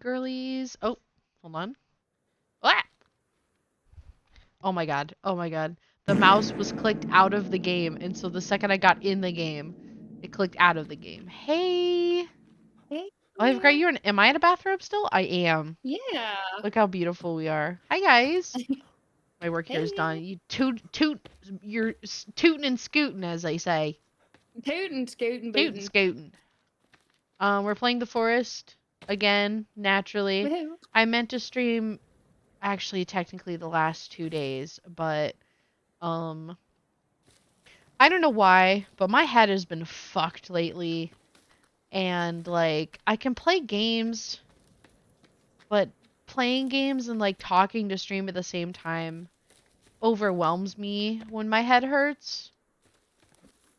girlies. Oh, hold on. Ah! Oh my god. Oh my god. The mouse was clicked out of the game, and so the second I got in the game, it clicked out of the game. Hey! Hey. Oh, I forgot you're in. Am I in a bathrobe still? I am. Yeah. Look how beautiful we are. Hi, guys. My work here is Hey. done. You you're tootin' and scootin', as they say. Tootin', scootin', Tootin' bootin'. scootin'. We're playing the forest again, naturally. Woohoo. I meant to stream, actually, technically the last 2 days, but, I don't know why, but my head has been fucked lately. And, like, I can play games, but playing games and, like, talking to stream at the same time overwhelms me when my head hurts.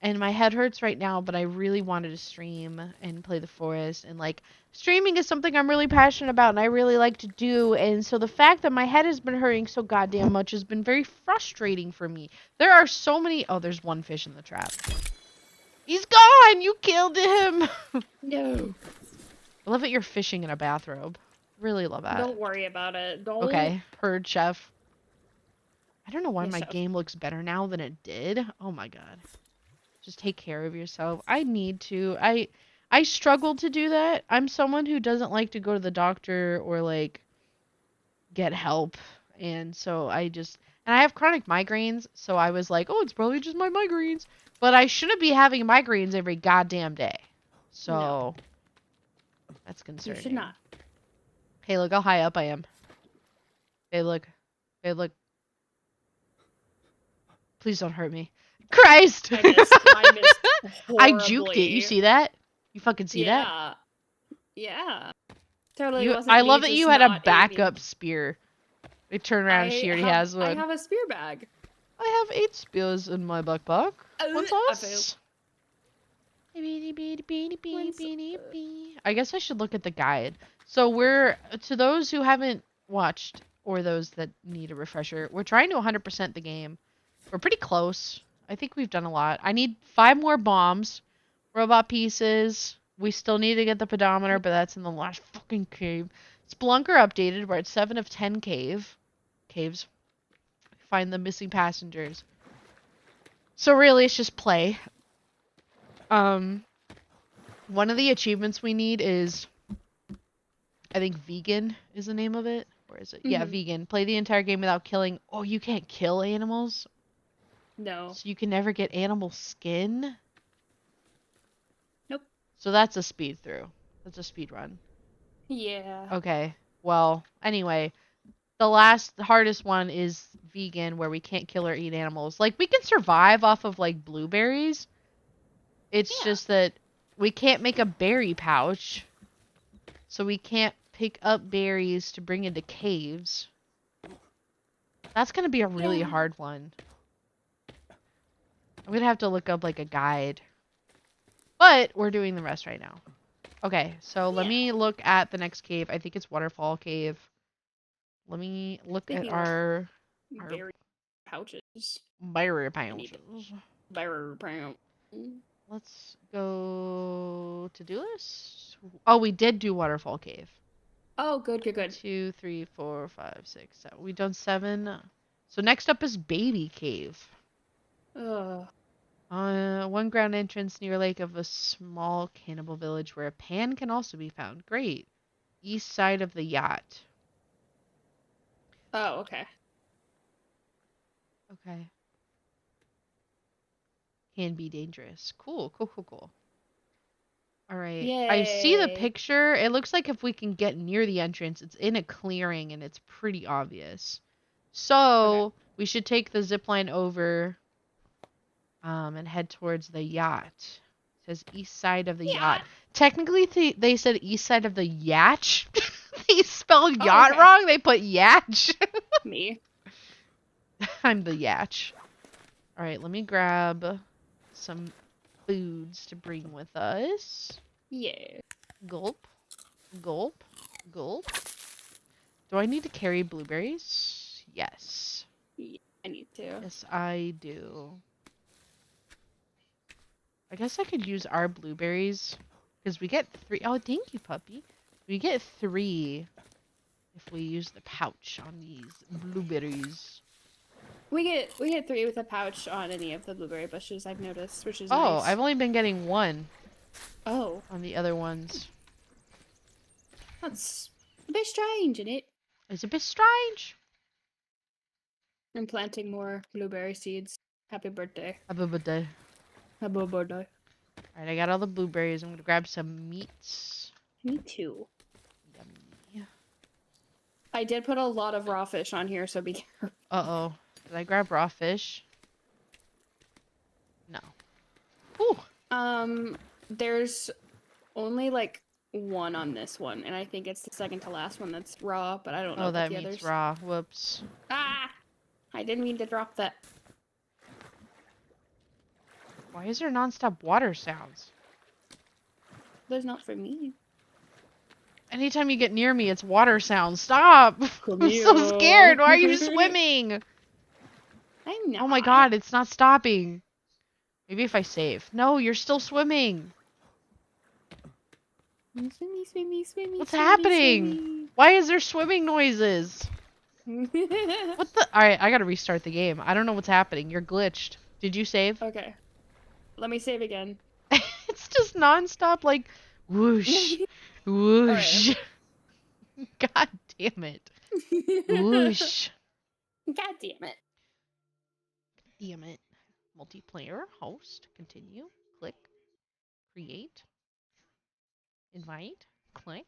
And my head hurts right now, but I really wanted to stream and play the forest. And, like, streaming is something I'm really passionate about and I really like to do. And so the fact that my head has been hurting so goddamn much has been very frustrating for me. There are so many... Oh, there's one fish in the trap. He's gone! You killed him! No. I love that you're fishing in a bathrobe. Really love that. Don't worry about it. Don't. Okay, heard, chef. I don't know why Yes, my chef. game looks better now than it did. Oh my god. Just take care of yourself. I need to. I struggle to do that. I'm someone who doesn't like to go to the doctor or like get help. And so and I have chronic migraines, so I was like, "Oh, it's probably just my migraines." But I shouldn't be having migraines every goddamn day. So No. that's concerning. You should not. Hey, look how high up I am. Hey, look. Hey, look. Please don't hurt me. Christ! I missed I juked it. You see that? You fucking see that? Yeah. Yeah. Totally wasn't I me love that just you had a not backup aiming. spear. They turn around and she already has one. I have a spear bag. I have 8 spears in my backpack. What's I us? I guess I should look at the guide. So we're, to those who haven't watched, or those that need a refresher, we're trying to 100% the game. We're pretty close. I think we've done a lot. I need 5 more bombs, robot pieces. We still need to get the pedometer, but that's in the last fucking cave. Spelunker updated. We're at 7 of 10 caves. Find the missing passengers. So really, it's just play. One of the achievements we need is, I think vegan is the name of it. Where is it? Yeah, vegan. Play the entire game without killing. Oh, you can't kill animals? No. So you can never get animal skin? Nope. So that's a speed through. That's a speed run. Yeah. Okay. Well, anyway, the hardest one is vegan, where we can't kill or eat animals. Like, we can survive off of, like, blueberries. It's just that we can't make a berry pouch. So we can't pick up berries to bring into caves. That's going to be a really hard one. I'm going to have to look up, like, a guide. But we're doing the rest right now. Okay, so let me look at the next cave. I think it's Waterfall Cave. Let me look at our berry pouches. Berry pouches. Berry pouch. Let's go to-do list. Oh, we did do Waterfall Cave. Oh, good. 2, 3, 4, 5, 6, 7. We've done 7. So next up is Baby Cave. One ground entrance near lake of a small cannibal village where a pan can also be found. Great. East side of the yacht. Oh, okay. Okay. Can be dangerous. Cool. Alright. I see the picture. It looks like if we can get near the entrance, it's in a clearing and it's pretty obvious. So, we should take the zipline over and head towards the yacht. It says east side of the yacht. Technically, they said east side of the yatch. They spelled yacht wrong. They put yatch. Me. I'm the yatch. Alright, let me grab some foods to bring with us. Yeah. Gulp. Do I need to carry blueberries? Yes. Yeah, I need to. Yes, I do. I guess I could use our blueberries because we get 3. Oh, thank you, puppy. We get 3 if we use the pouch on these blueberries. We get 3 with a pouch on any of the blueberry bushes, I've noticed, which is Oh, nice. I've only been getting 1 Oh, on the other ones. that's a bit strange, isn't it? It's a bit strange. I'm planting more blueberry seeds. Happy birthday. Happy birthday. Happy birthday. Alright, I got all the blueberries. I'm gonna grab some meats. Me too. Yummy. I did put a lot of raw fish on here, so be careful. Uh-oh. Did I grab raw fish? No. Ooh. There's only like 1 on this one, and I think it's the second to last one that's raw, but I don't know Oh, about that the meat's others. raw. Whoops. Ah! I didn't mean to drop that. Why is there nonstop water sounds? There's not for me. Anytime you get near me, it's water sounds. Stop! Come I'm so here. scared. Why are you swimming? I'm not. Oh my god, it's not stopping. Maybe if I save. No, you're still swimming. Swimmy, swimmy, swimmy. What's swimmy, happening? Why is there swimming noises? swimmy. What the? Alright, I gotta restart the game. I don't know what's happening. You're glitched. Did you save? Okay. Let me save again. It's just nonstop, like, whoosh, whoosh. God damn it. Whoosh. God damn it. Damn it. Multiplayer, host, continue, click, create, invite, click,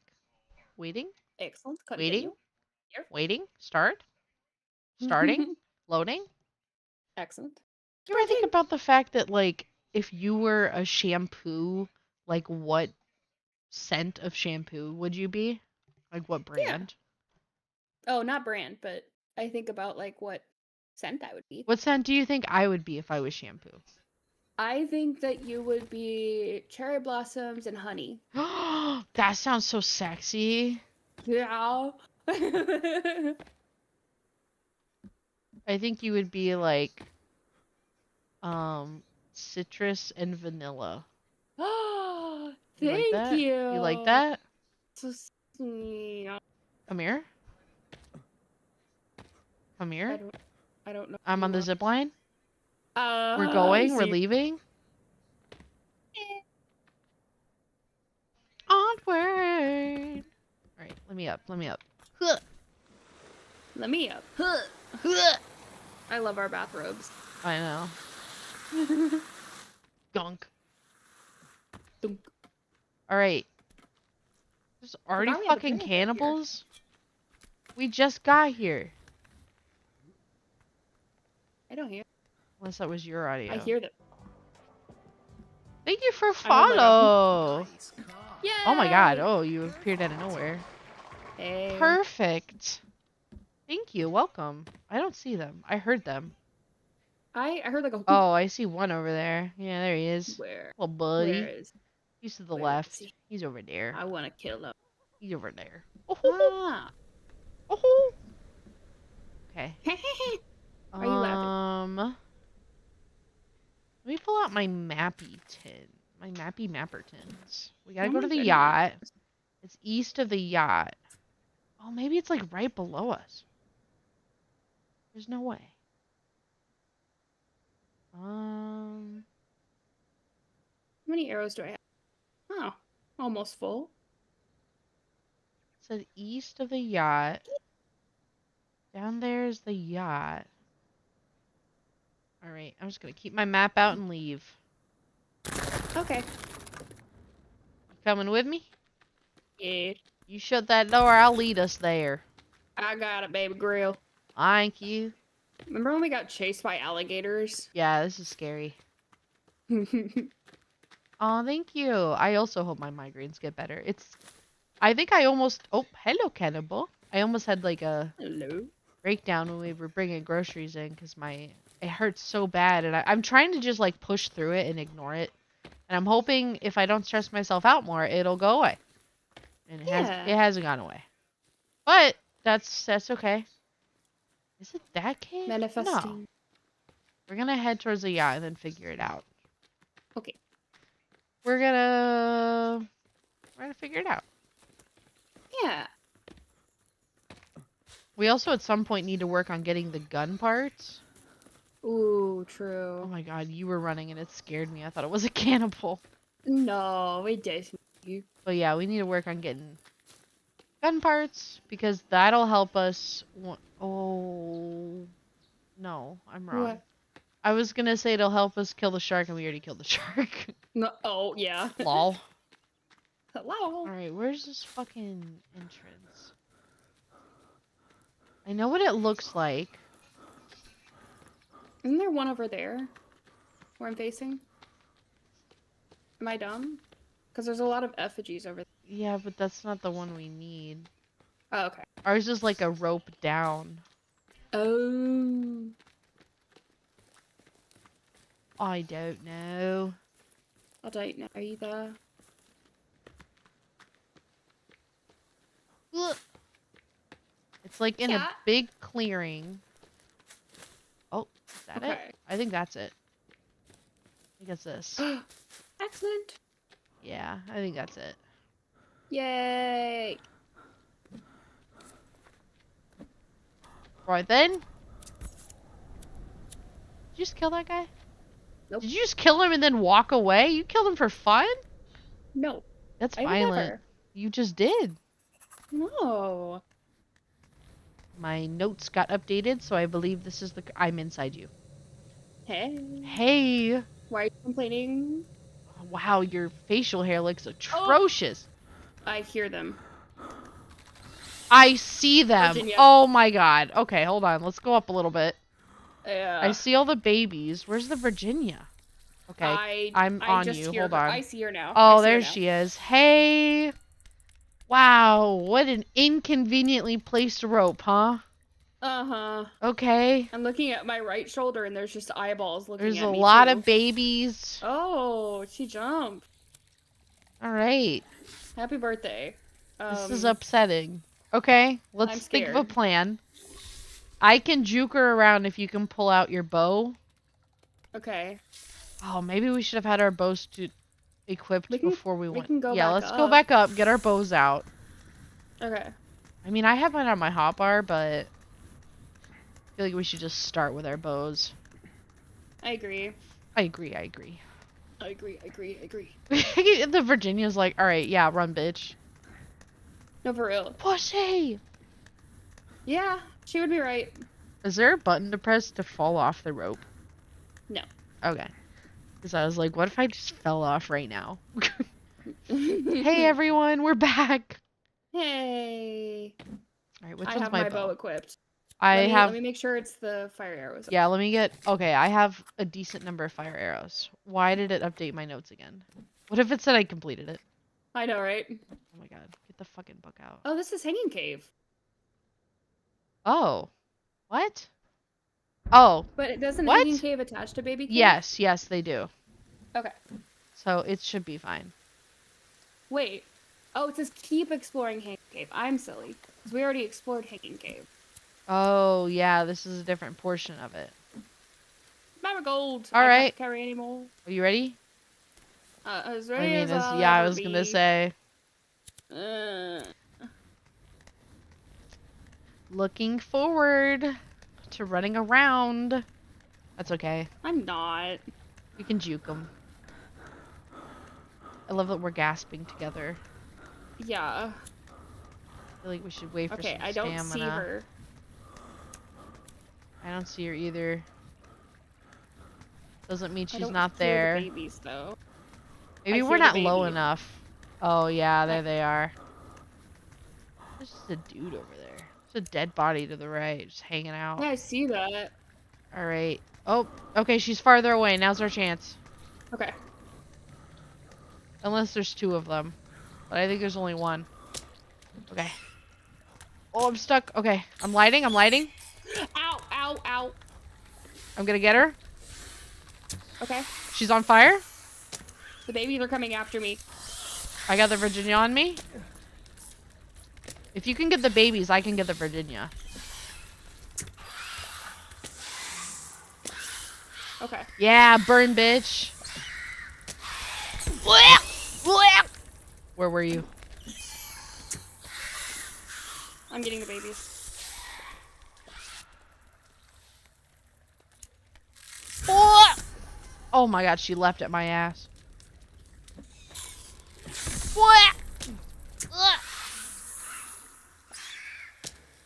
waiting, Excellent. waiting, Continue. Here. waiting, start, starting, loading. Excellent. You ever think about the fact that, like, if you were a shampoo, like, what scent of shampoo would you be? Like, what brand? Oh, not brand, but I think about like what scent I would be. What scent do you think I would be if I was shampoo? I think that you would be cherry blossoms and honey. That sounds so sexy. Yeah. I think you would be like citrus and vanilla. Oh, You like thank that? you. You like that? So sweet. Come here. Come I here. don't know. I'm on the zip line. We're I going. We're see. leaving. Onward. All right, let me up. Let me up. Huh. Let me up. Huh. Huh. I love our bathrobes. I know. Gunk. Dunk. All right. There's already Forgot we had a fucking pyramid here. cannibals. We just got here. I don't hear. Unless that was your audio. I hear them. Thank you for I remember follow. Yay! Oh my god. Oh, you appeared out of nowhere. Hey. Perfect. Thank you. Welcome. I don't see them. I heard them. I heard like a. Oh, I see one over there. Yeah, there he is. Where? Little buddy. Where is? He's to the where left. is he? He's over there. I want to kill him. He's over there. Oh, ho, ho. Ah. Oh, ho. Okay. Are you laughing? Let me pull out my mappy tin. My mappy mapper tins. We gotta Oh go my to the goodness. yacht. It's east of the yacht. Oh, maybe it's like right below us. There's no way. How many arrows do I have? Oh, almost full. It said east of the yacht. Down there is the yacht. Alright, I'm just gonna keep my map out and leave. Okay. You coming with me? Yeah. You shut that door, I'll lead us there. I got it, baby grill. Thank you. Remember when we got chased by alligators? Yeah, this is scary. Oh, thank you. I also hope my migraines get better. I think I almost... Oh, hello, Cannibal. I almost had like a Hello. breakdown when we were bringing groceries in because it hurts so bad. And I'm trying to just like push through it and ignore it. And I'm hoping if I don't stress myself out more, it'll go away. And it hasn't gone away. But that's okay. Is it that cave? Manifesting. No. We're gonna head towards the yacht and then figure it out. Okay. We're gonna figure it out. Yeah. We also at some point need to work on getting the gun parts. Ooh, Oh true. my god, you were running and it scared me. I thought it was a cannibal. No, it does. But yeah, we need to work on getting gun parts because that'll help us. Oh, no, I'm wrong. What? I was gonna say it'll help us kill the shark and we already killed the shark. No. Oh, yeah. Lol. Hello. Alright, where's this fucking entrance? I know what it looks like. Isn't there one over there where I'm facing? Am I dumb? Because there's a lot of effigies over there. Yeah, but that's not the one we need. Oh, okay. Ours is like a rope down. Oh. I don't know. I don't know either. Ugh. It's like in a Yeah. big clearing. Oh, is that it? Okay. I think that's it. I think it's this. Excellent. Yeah, I think that's it. Yay. Right then. Did you just kill that guy? Nope. Did you just kill him and then walk away? You killed him for fun? No. That's I would violent. never. You just did. No. My notes got updated, so I believe this is the... I'm inside you. Hey. Hey! Why are you complaining? Wow, your facial hair looks atrocious. I hear them. I see them. Virginia. Oh my god. Okay, hold on. Let's go up a little bit. Yeah. I see all the babies. Where's the Virginia? Okay, I'm on just you. hear Hold her. on. I see her now. Oh, I see her there now. she is. Hey! Wow, what an inconveniently placed rope, huh? Uh-huh. Okay. I'm looking at my right shoulder and there's just eyeballs looking There's at a me lot too. of babies. Oh, she jumped. Alright. Happy birthday. This is upsetting. Okay, let's I'm think of a scared. plan. I can juke her around if you can pull out your bow. Okay. Oh, maybe we should have had our bows equipped We can- before we we went. can go Yeah, back let's go up. back up, get our bows out. Okay. I mean, I have mine on my hotbar, but I feel like we should just start with our bows. I agree. I agree, I agree. I agree. I agree. I agree. The Virginia's like, alright, yeah, run, bitch. No, for real. Pussy! Yeah, she would be right. Is there a button to press to fall off the rope? No. Okay. Because I was like, what if I just fell off right now? Hey everyone, we're back! Hey. Alright, which I one's have my my bow? bow equipped. I have... Let me make sure it's the fire arrows. Yeah, let me get... Okay, I have a decent number of fire arrows. Why did it update my notes again? What if it said I completed it? I know, right? Oh my god, get the fucking book out. Oh, this is Hanging Cave. Oh. What? Oh. But it doesn't What? Hanging Cave attach to Baby Cave? Yes, yes, they do. Okay. So it should be fine. Wait. Oh, it says keep exploring Hanging Cave. I'm silly. Because we already explored Hanging Cave. Oh, yeah, this is a different portion of it. Marigold! All I right. can't carry anymore. Are you ready? As I ready mean, as I'll yeah, I ever was gonna be. say. Uh, Looking forward to running around. That's okay. I'm not. We can juke them. I love that we're gasping together. Yeah. I feel like we should wait for Okay, some I don't stamina. see her. I don't see her either. Doesn't mean I she's don't not hear there. the babies, though. Maybe I we're hear the not low babies. enough. Oh, yeah, there they are. There's just a dude over there. There's a dead body to the right, just hanging out. Yeah, I see that. Alright. Oh, okay, she's farther away. Now's our chance. Okay. Unless there's two of them. But I think there's only one. Okay. Oh, I'm stuck. Okay, I'm lighting. Ow, ow, ow. I'm gonna get her. Okay. She's on fire. The babies are coming after me. I got the Virginia on me. If you can get the babies, I can get the Virginia. Okay. Yeah, burn, bitch. Where were you? I'm getting the babies. Oh! Oh my god, she leapt at my ass. What?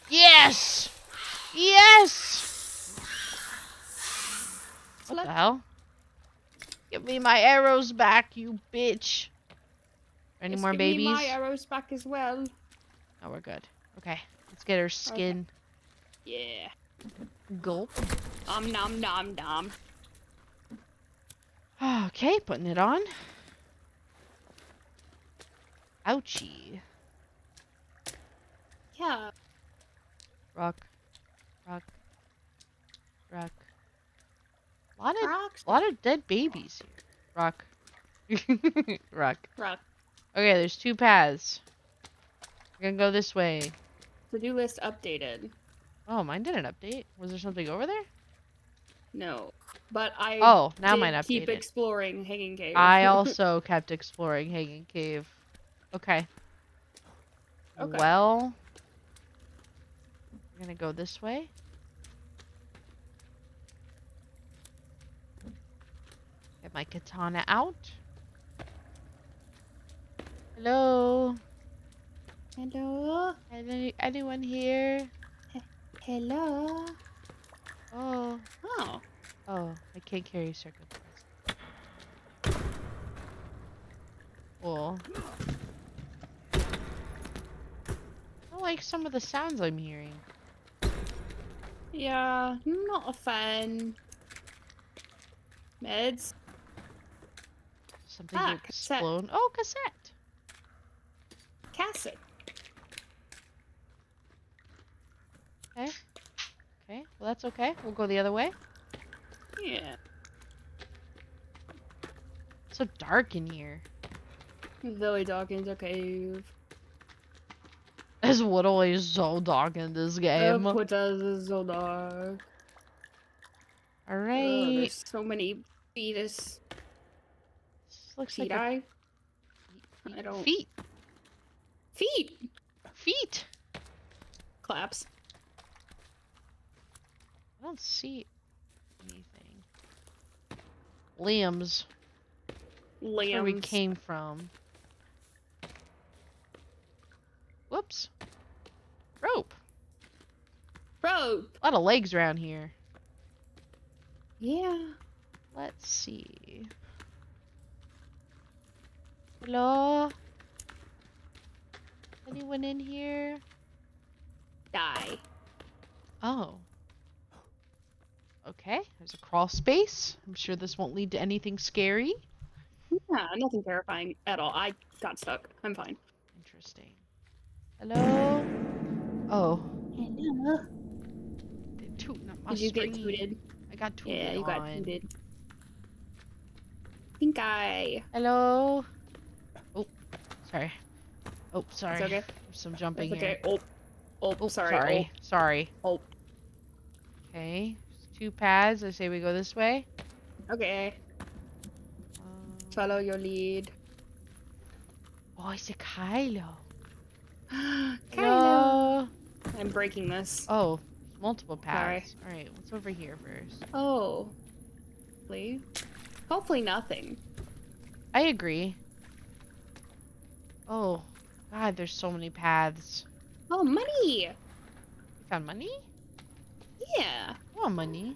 Yes! Yes! What the hell? Give me my arrows back, you bitch. Any more Give babies? me my arrows back as well. Oh, we're good. Okay, let's get her skin. Okay. Yeah. Gulp. Nom nom nom. Okay, putting it on. Ouchie. Yeah. Rock. Rock. Rock. A Rocks. lot of dead babies here. Rock. Rock. Rock. Okay, there's 2 paths. We're gonna go this way. To-do list updated. Oh, mine didn't update. Was there something over there? No. But I Oh, now did mine updated. keep exploring Hanging Cave. I also kept exploring Hanging Cave. Okay. Okay. Well, we're gonna go this way. Get my katana out. Hello? Hello? Anyone here? Hello? Oh. Oh. Oh, I can't carry circumstance. Well. I don't like some of the sounds I'm hearing. Yeah, not a fan. Meds? Something Ah, cassette. explode. Oh, cassette. Cassette. Okay. Okay. Well, that's okay. We'll go the other way. Yeah. It's so dark in here. Very dark in the cave. It's literally so dark in this game. Put us so dark. Alright. There's so many fetus. This looks Feet like eye? I don't. feet. Feet! Feet. Claps. I don't see anything. Limbs. Limbs. Where we came from. Whoops. Rope. Rope! A lot of legs around here. Yeah. Let's see. Hello? Anyone in here? Die. Oh. Okay, there's a crawl space. I'm sure this won't lead to anything scary. Yeah, nothing terrifying at all. I got stuck. I'm fine. Interesting. Hello? Oh. Hello. They're tooting up my Did you get screen. tooted? I got tooted Yeah, you got on. tooted. Pink eye. Hello? Oh, sorry. Oh, sorry. It's okay. There's some jumping That's here. okay. Oh, sorry. Sorry. Sorry. Oh. Okay. There's 2 paths. I say we go this way. Okay. Follow your lead. Oh, it's a Kylo. Kylo. Hello? I'm breaking this. Oh, multiple Sorry. paths. Alright, what's over here first? Oh. Hopefully nothing. I agree. Oh, God, there's so many paths. Oh, money! You found money? Yeah. Oh, money.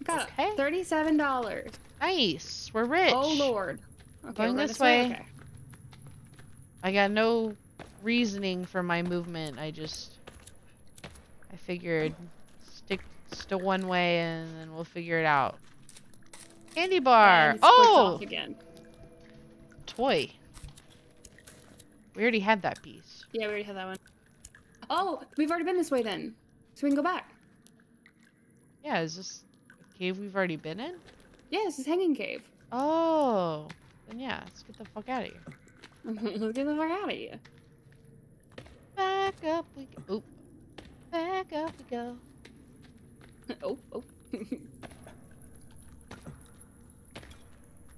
Got Okay. $37. Nice. We're rich. Oh, Lord. Okay, Going we're this way. Okay. I got no reasoning for my movement. I figured stick to one way and then we'll figure it out. Candy bar. And it splits Oh, off again. toy. We already had that piece. Yeah, we already had that one. Oh, we've already been this way then. So we can go back. Yeah, is this a cave we've already been in? Yeah, this is Hanging Cave. Oh, then yeah, let's get the fuck out of here. Let's get the fuck out of here. Back up we go. Oop. Back up we go. Oh.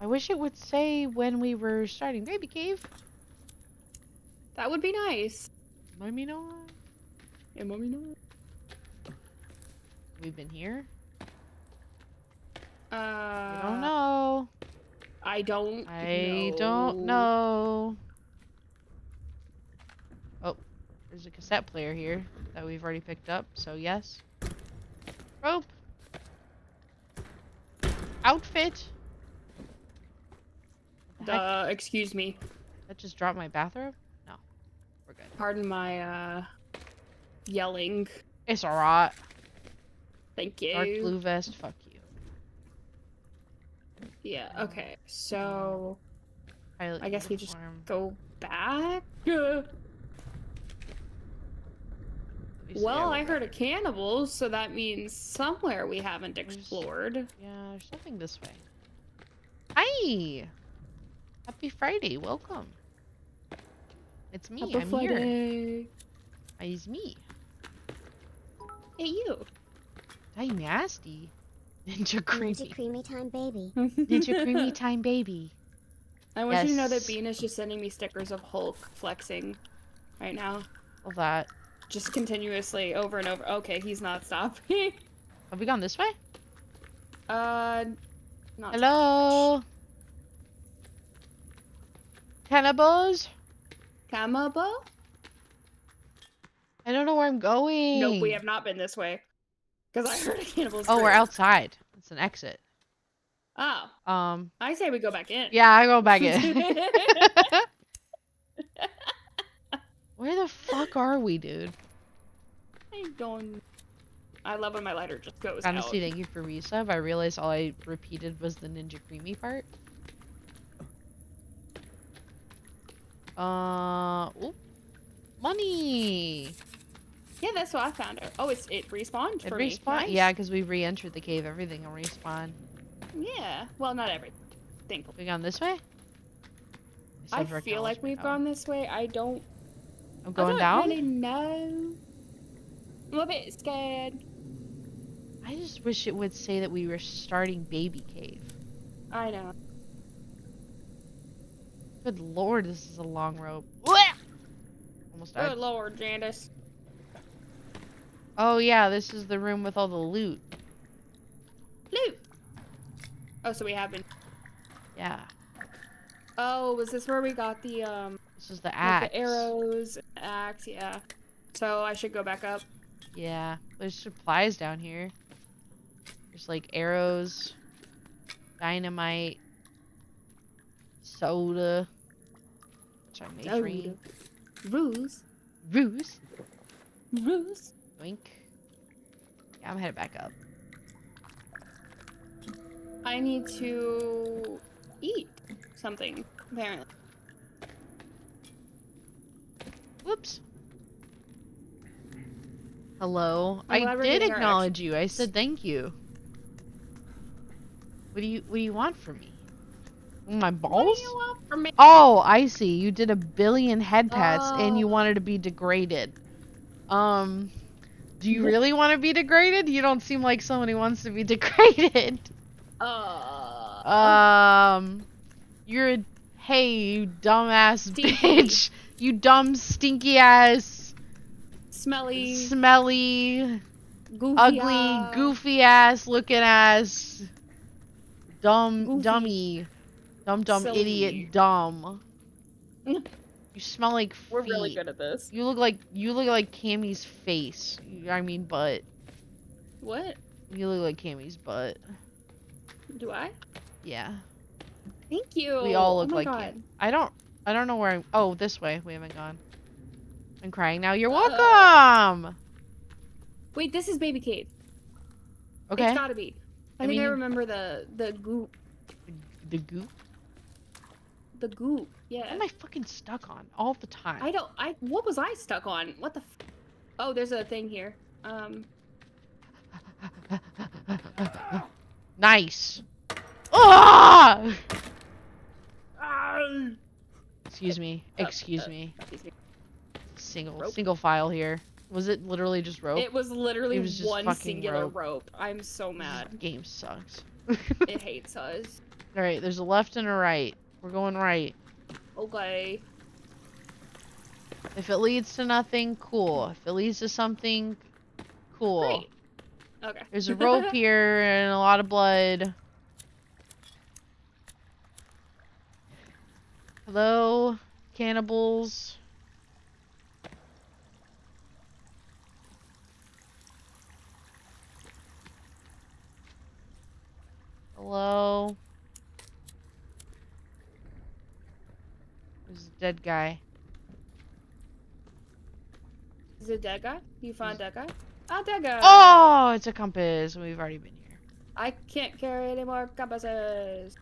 I wish it would say when we were starting baby cave. That would be nice. Let me know. Hey, mommy, no. We've been here? I I don't know. I don't I know. don't know. Oh, there's a cassette player here that we've already picked up, so yes. Rope. Outfit. What the heck? Excuse me. That just dropped my bathrobe? No. We're good. Pardon my, yelling. It's alright. Thank you. Dark blue vest, fuck you. Yeah, okay. So, Pilot I guess we just uniform. go back? Obviously, Well, I went heard back. of cannibals, so that means somewhere we haven't explored. Yeah, there's something this way. Hi! Happy Friday, welcome. It's me, Happy I'm here. Friday. It's me. Hey, you. Hi, nasty. Ninja creamy. Ninja creamy time baby. Ninja creamy time baby. I want you to know that Yes. Bean is just sending me stickers of Hulk flexing right now. All that. Just continuously over and over. Okay, he's not stopping. Have we gone this way? Not Hello? Cannibals? Cannibal? I don't know where I'm going. Nope, we have not been this way. Because I heard a cannibal's Oh, we're grave. outside. It's an exit. Oh, I say we go back in. Yeah, I go back in. Where the fuck are we, dude? I don't. I love when my lighter just goes Honestly, out. thank you for resub. I realized all I repeated was the Ninja Creamy part. Oop. Money! Yeah, that's what I found. Oh, it respawned It for respawned? me. Nice. Yeah, because we re-entered the cave. Everything will respawn. Yeah. Well, not everything. Thankfully. We gone this way? I Except for feel like we've acknowledgement. gone this way. I don't. I'm going I down? don't really know. I'm a bit scared. I just wish it would say that we were starting Baby Cave. I know. Good lord, this is a long rope. Almost died. Good lord, Jandis. Oh yeah, this is the room with all the loot. Loot. Oh, so we have been. Yeah. Oh, was this where we got the This is the like axe. the arrows, axe? Yeah. So I should go back up. Yeah. There's supplies down here. There's like arrows, dynamite, soda, which I may drink. Ruse. Ruse. Ruse. Doink. Yeah, I'm headed back up. I need to eat something, apparently. Whoops. Hello. I'm I glad we're did getting our acknowledge you. I said thank you. What do you want from me? My What balls? do you want from me? Oh, I see. You did a billion head pats and you Oh. wanted to be degraded. Do you really want to be degraded? You don't seem like someone who wants to be degraded. You're a, hey, you dumbass Stinky. bitch. You dumb, stinky ass, Smelly, smelly, goofy, ugly, goofy ass looking ass, dumb, Goofy. dummy, dumb, Silly. idiot, dumb. You smell like feet. We're really good at this. You look like Cammy's face. I mean butt. What? You look like Cammy's butt. Do I? Yeah. Thank you. We all look oh my like God. Cam. I don't know where I'm. Oh, this way. We haven't gone. I'm crying now. You're Uh, welcome. Wait, this is Baby Cave. Okay. It's gotta be. I think mean, I remember the goop. The goop. The goop. What Yeah. am I fucking stuck on all the time? What was I stuck on? What the Oh, there's a thing here. Nice. Ah! Excuse me. Excuse me. Excuse me. Single Rope. file here. Was it literally just rope? It was literally It was just one fucking singular rope. rope. I'm so mad. This game sucks. It hates us. Alright, there's a left and a right. We're going right. Okay. If it leads to nothing, cool. If it leads to something, cool. Great. Okay. There's a rope here and a lot of blood. Hello, cannibals. Hello. There's a dead guy. Is it a dead guy? You found a dead guy? Ah, dead guy! Oh, it's a compass. We've already been here. I can't carry any more compasses.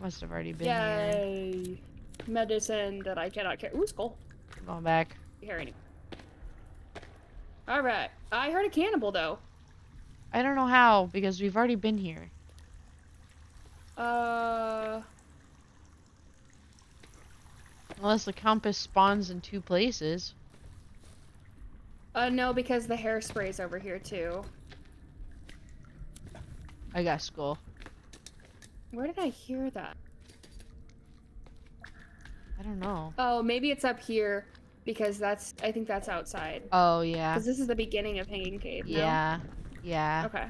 Must have already been here. Yay! Medicine that I cannot carry. Ooh, skull. I'm going back. Carry any. Alright. I heard a cannibal, though. I don't know how, because we've already been here. Unless the compass spawns in 2 places. No, because the hairspray's over here, too. I got skull. Where did I hear that? I don't know. Oh, maybe it's up here, because I think that's outside. Oh, yeah. Because this is the beginning of Hanging Cave, no? Yeah. Yeah. Okay.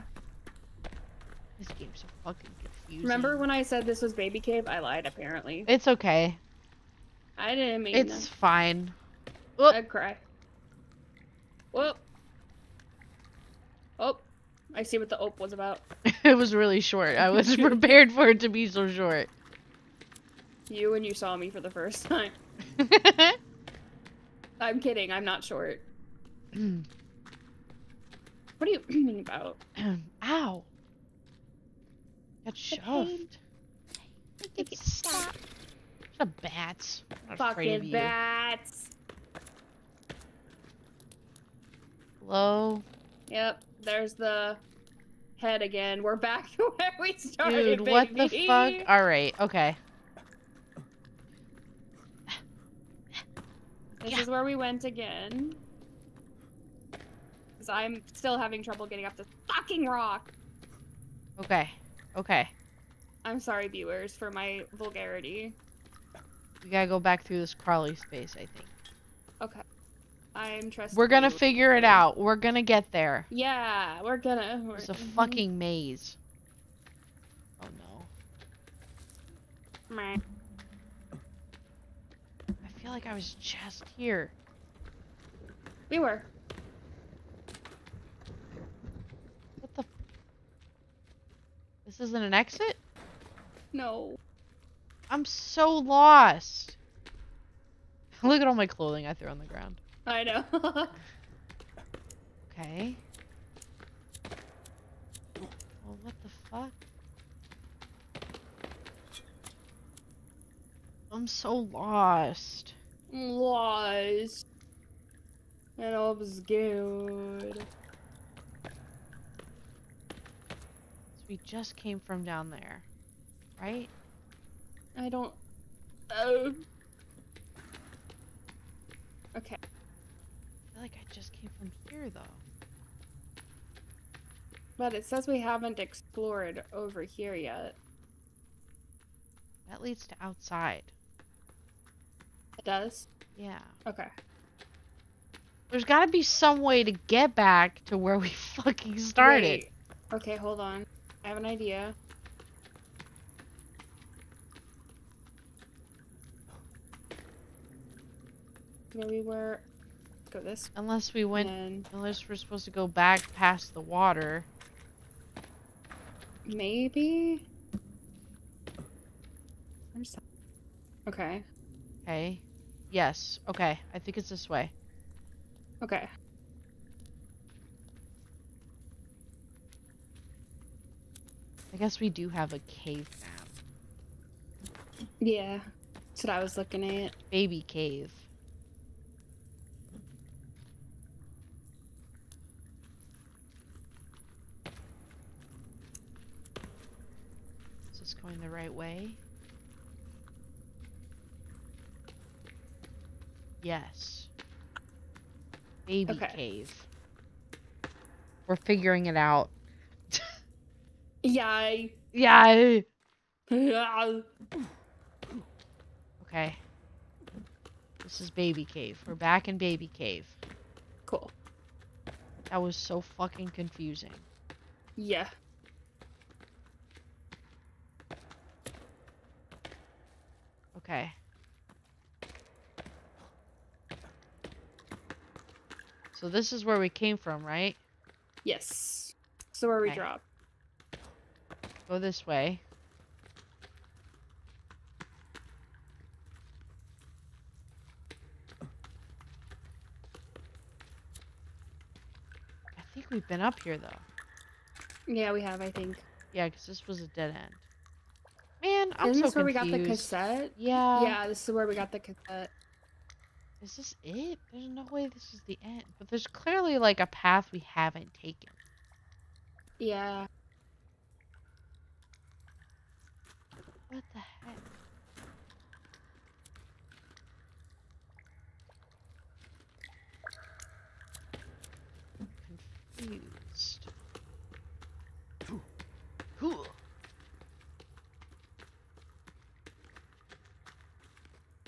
This game's so fucking confusing. Remember when I said this was Baby Cave? I lied, apparently. It's okay. I didn't mean It's that. fine. Whoop. I'd cry. Whoop. Oh. I see what the ope was about. It was really short. I was prepared for it to be so short. You when you saw me for the first time. I'm kidding, I'm not short. What are you meaning about? Ow. Got shoved. Stop. The bats. I'm not afraid of Fucking you. bats. Hello? Yep, there's the head again. We're back to where we started, Dude, what the baby. fuck? Alright, okay. This is where we went again. Because I'm still having trouble getting up this fucking rock. Okay. Okay. I'm sorry, viewers, for my vulgarity. We gotta go back through this crawly space, I think. Okay. I'm trusting We're gonna you. figure it out. We're gonna get there. Yeah, we're gonna. It's a fucking maze. Oh no. Meh. I feel like I was just here. We were. What the? This isn't an exit? No. I'm so lost. Look at all my clothing I threw on the ground. I know. Okay. Well, what the fuck? I'm so lost. Lost. And obscured. We just came from down there, right? I don't. Oh. Okay. I feel like I just came from here, though. But it says we haven't explored over here yet. That leads to outside. It does? Yeah. Okay. There's gotta be some way to get back to where we fucking started. Wait. Okay, hold on. I have an idea. Where we were. Go this. Unless we went, And unless we're supposed to go back past the water. maybe. Okay. Okay. Yes. Okay. I think it's this way. Okay. I guess we do have a cave map. Yeah. That's what I was looking at. Baby cave. Is this going the right way? Yes. Baby Okay. cave. We're figuring it out. Yay. Yeah. Yeah. Okay. This is baby cave. We're back in baby cave. Cool. That was so fucking confusing. Yeah. Okay. So this is where we came from, right? Yes. So where we Okay. drop. Go this way. I think we've been up here, though. Yeah, we have, I think. Yeah, because this was a dead end. Man, I'm Isn't so this where we got the confused. cassette? Yeah. Yeah, this is where we got the cassette. Is this it? There's no way this is the end. But there's clearly, like, a path we haven't taken. Yeah. What the heck? Confused.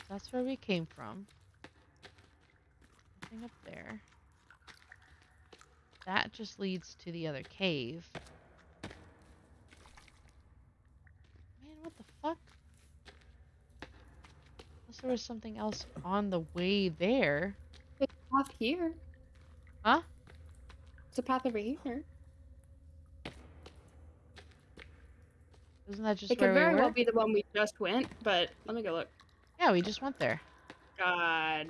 That's where we came from. Nothing up there. That just leads to the other cave. Man, what the fuck? Unless there was something else on the way there. There's a path here. Huh? There's a path over here. Isn't that just It where could we very were? well be the one we just went, but let me go look. Yeah, we just went there. God.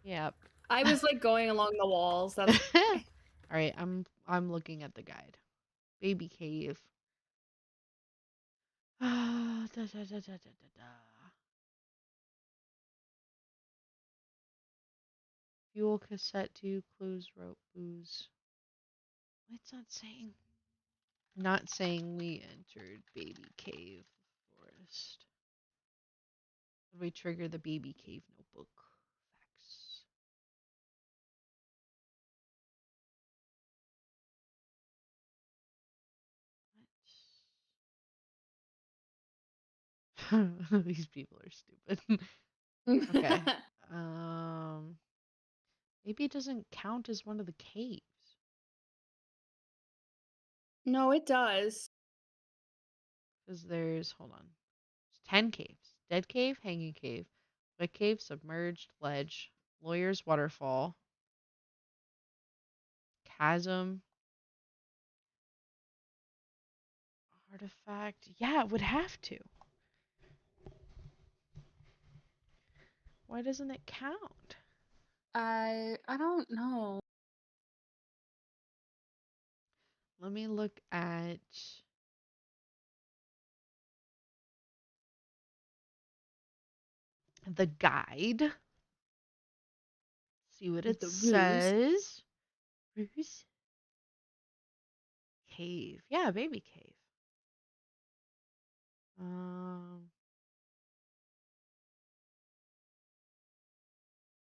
Yep. I was like going along the walls. That's Alright, I'm looking at the guide. Baby cave. Da, da, da, da, da, da, da. Fuel cassette tube, closed rope, booze. It's not saying. Not saying we entered baby cave forest. We trigger the baby cave notebook. Facts. These people are stupid. Okay. Um, maybe it doesn't count as one of the caves. No, it does. Because there's, hold on. There's 10 caves. Dead cave, hanging cave, wet cave, submerged, ledge, lawyer's waterfall, chasm, artifact. Yeah, it would have to. Why doesn't it count? I don't know. Let me look at the guide. See what it The ruse. says. Ruse? Cave. Yeah, baby cave. Um,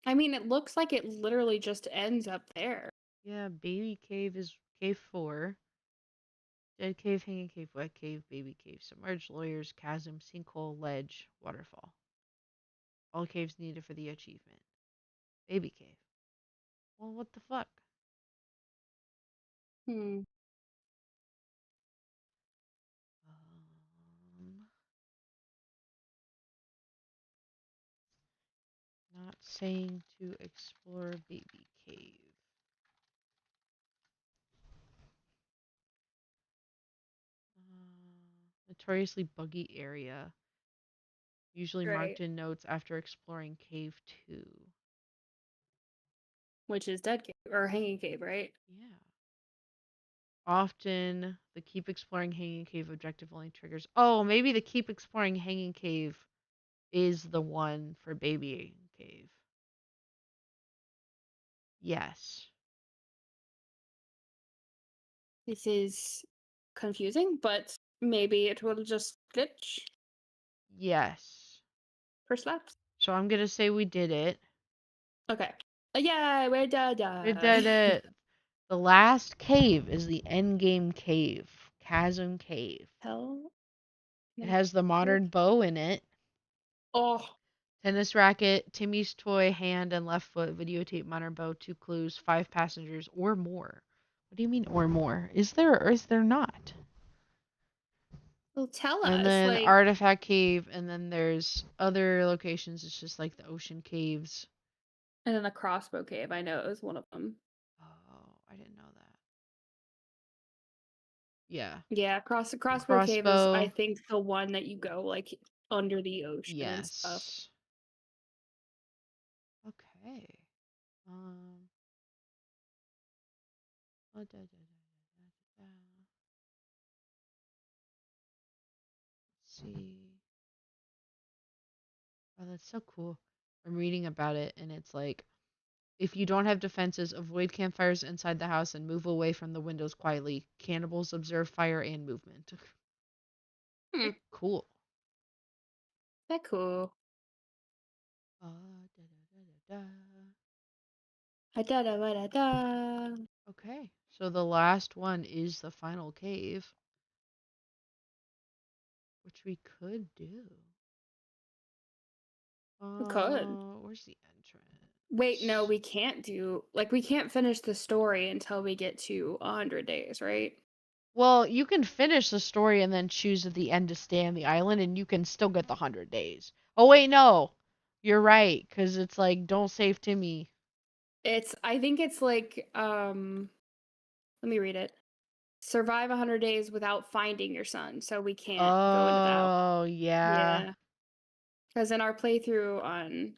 I mean, it looks like it literally just ends up there. yeah, baby cave is cave 4. Dead cave, hanging cave, wet cave, baby cave, submerged lawyers, chasm, sinkhole, ledge, waterfall. All caves needed for the achievement. Baby cave. Well, what the fuck? Hmm. Um, not saying to explore baby cave. Notoriously buggy area. Usually Right. marked in notes after exploring cave 2. Which is dead cave or hanging cave, right? Yeah. Often the keep exploring hanging cave objective only triggers. Oh, maybe the keep exploring hanging cave is the one for baby cave. Yes. This is confusing, but maybe it will just glitch Yes. for slaps. So I'm gonna say we did it. Okay. Yeah, we're We done. did it. The last cave is the end game cave. Chasm Cave. Hell. It has the modern bow in it. Oh. Tennis racket, Timmy's toy, hand and left foot, videotape, modern bow, 2 clues, 5 passengers, or more. What do you mean, or more? Is there or is there not? Well, tell And us, then like, artifact cave, and then there's other locations. It's just like the ocean caves. and then the crossbow cave. I know it was one of them. Oh, I didn't know that. Yeah. Yeah, The crossbow cave is, I crossbow. think, the one that you go like under the ocean and stuff. Yes. Okay. Um. Da, da, da, da, da, da. Let's see. Oh, that's so cool. I'm reading about it, and it's like if you don't have defenses, avoid campfires inside the house and move away from the windows quietly. Cannibals observe fire and movement. Hmm, Cool. that cool. Da, da, da, da, da. Da da da da. Okay, so the last one is the final cave, which we could do. We could. Where's the Wait, no, entrance? we can't do like we can't finish the story until we get to 100 days, right? Well, you can finish the story and then choose at the end to stay on the island, and you can still get the 100 days. Oh wait, no, you're right, because it's like don't save Timmy. I think it's like let me read it. Survive 100 days without finding your son. So we can't go into that. Oh yeah, Yeah. Because in our playthrough on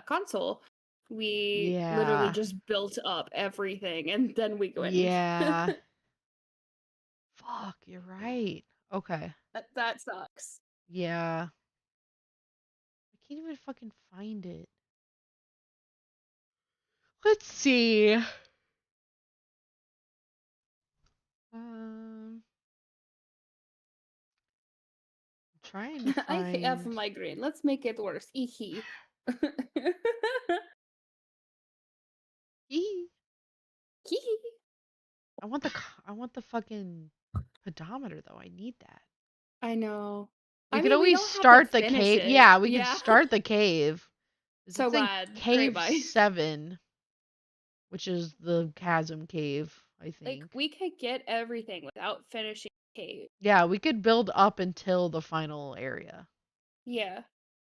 console, we literally yeah, just built up everything and then we went in. yeah. Fuck, you're right. Okay, That sucks. yeah. I can't even fucking find it. Let's see. Um, trying to I have find. migraine. Let's make it worse. Eehee. Eee. Hee. I want the fucking pedometer though. I need that. I know. We I could mean, we always don't have to start the finish cave. it. Yeah, we could Yeah. start the cave. 'Cause So it's in glad. Great, cave bye. 7, which is the chasm cave, I Like, think. we could get everything without finishing cave. Yeah, we could build up until the final area. Yeah.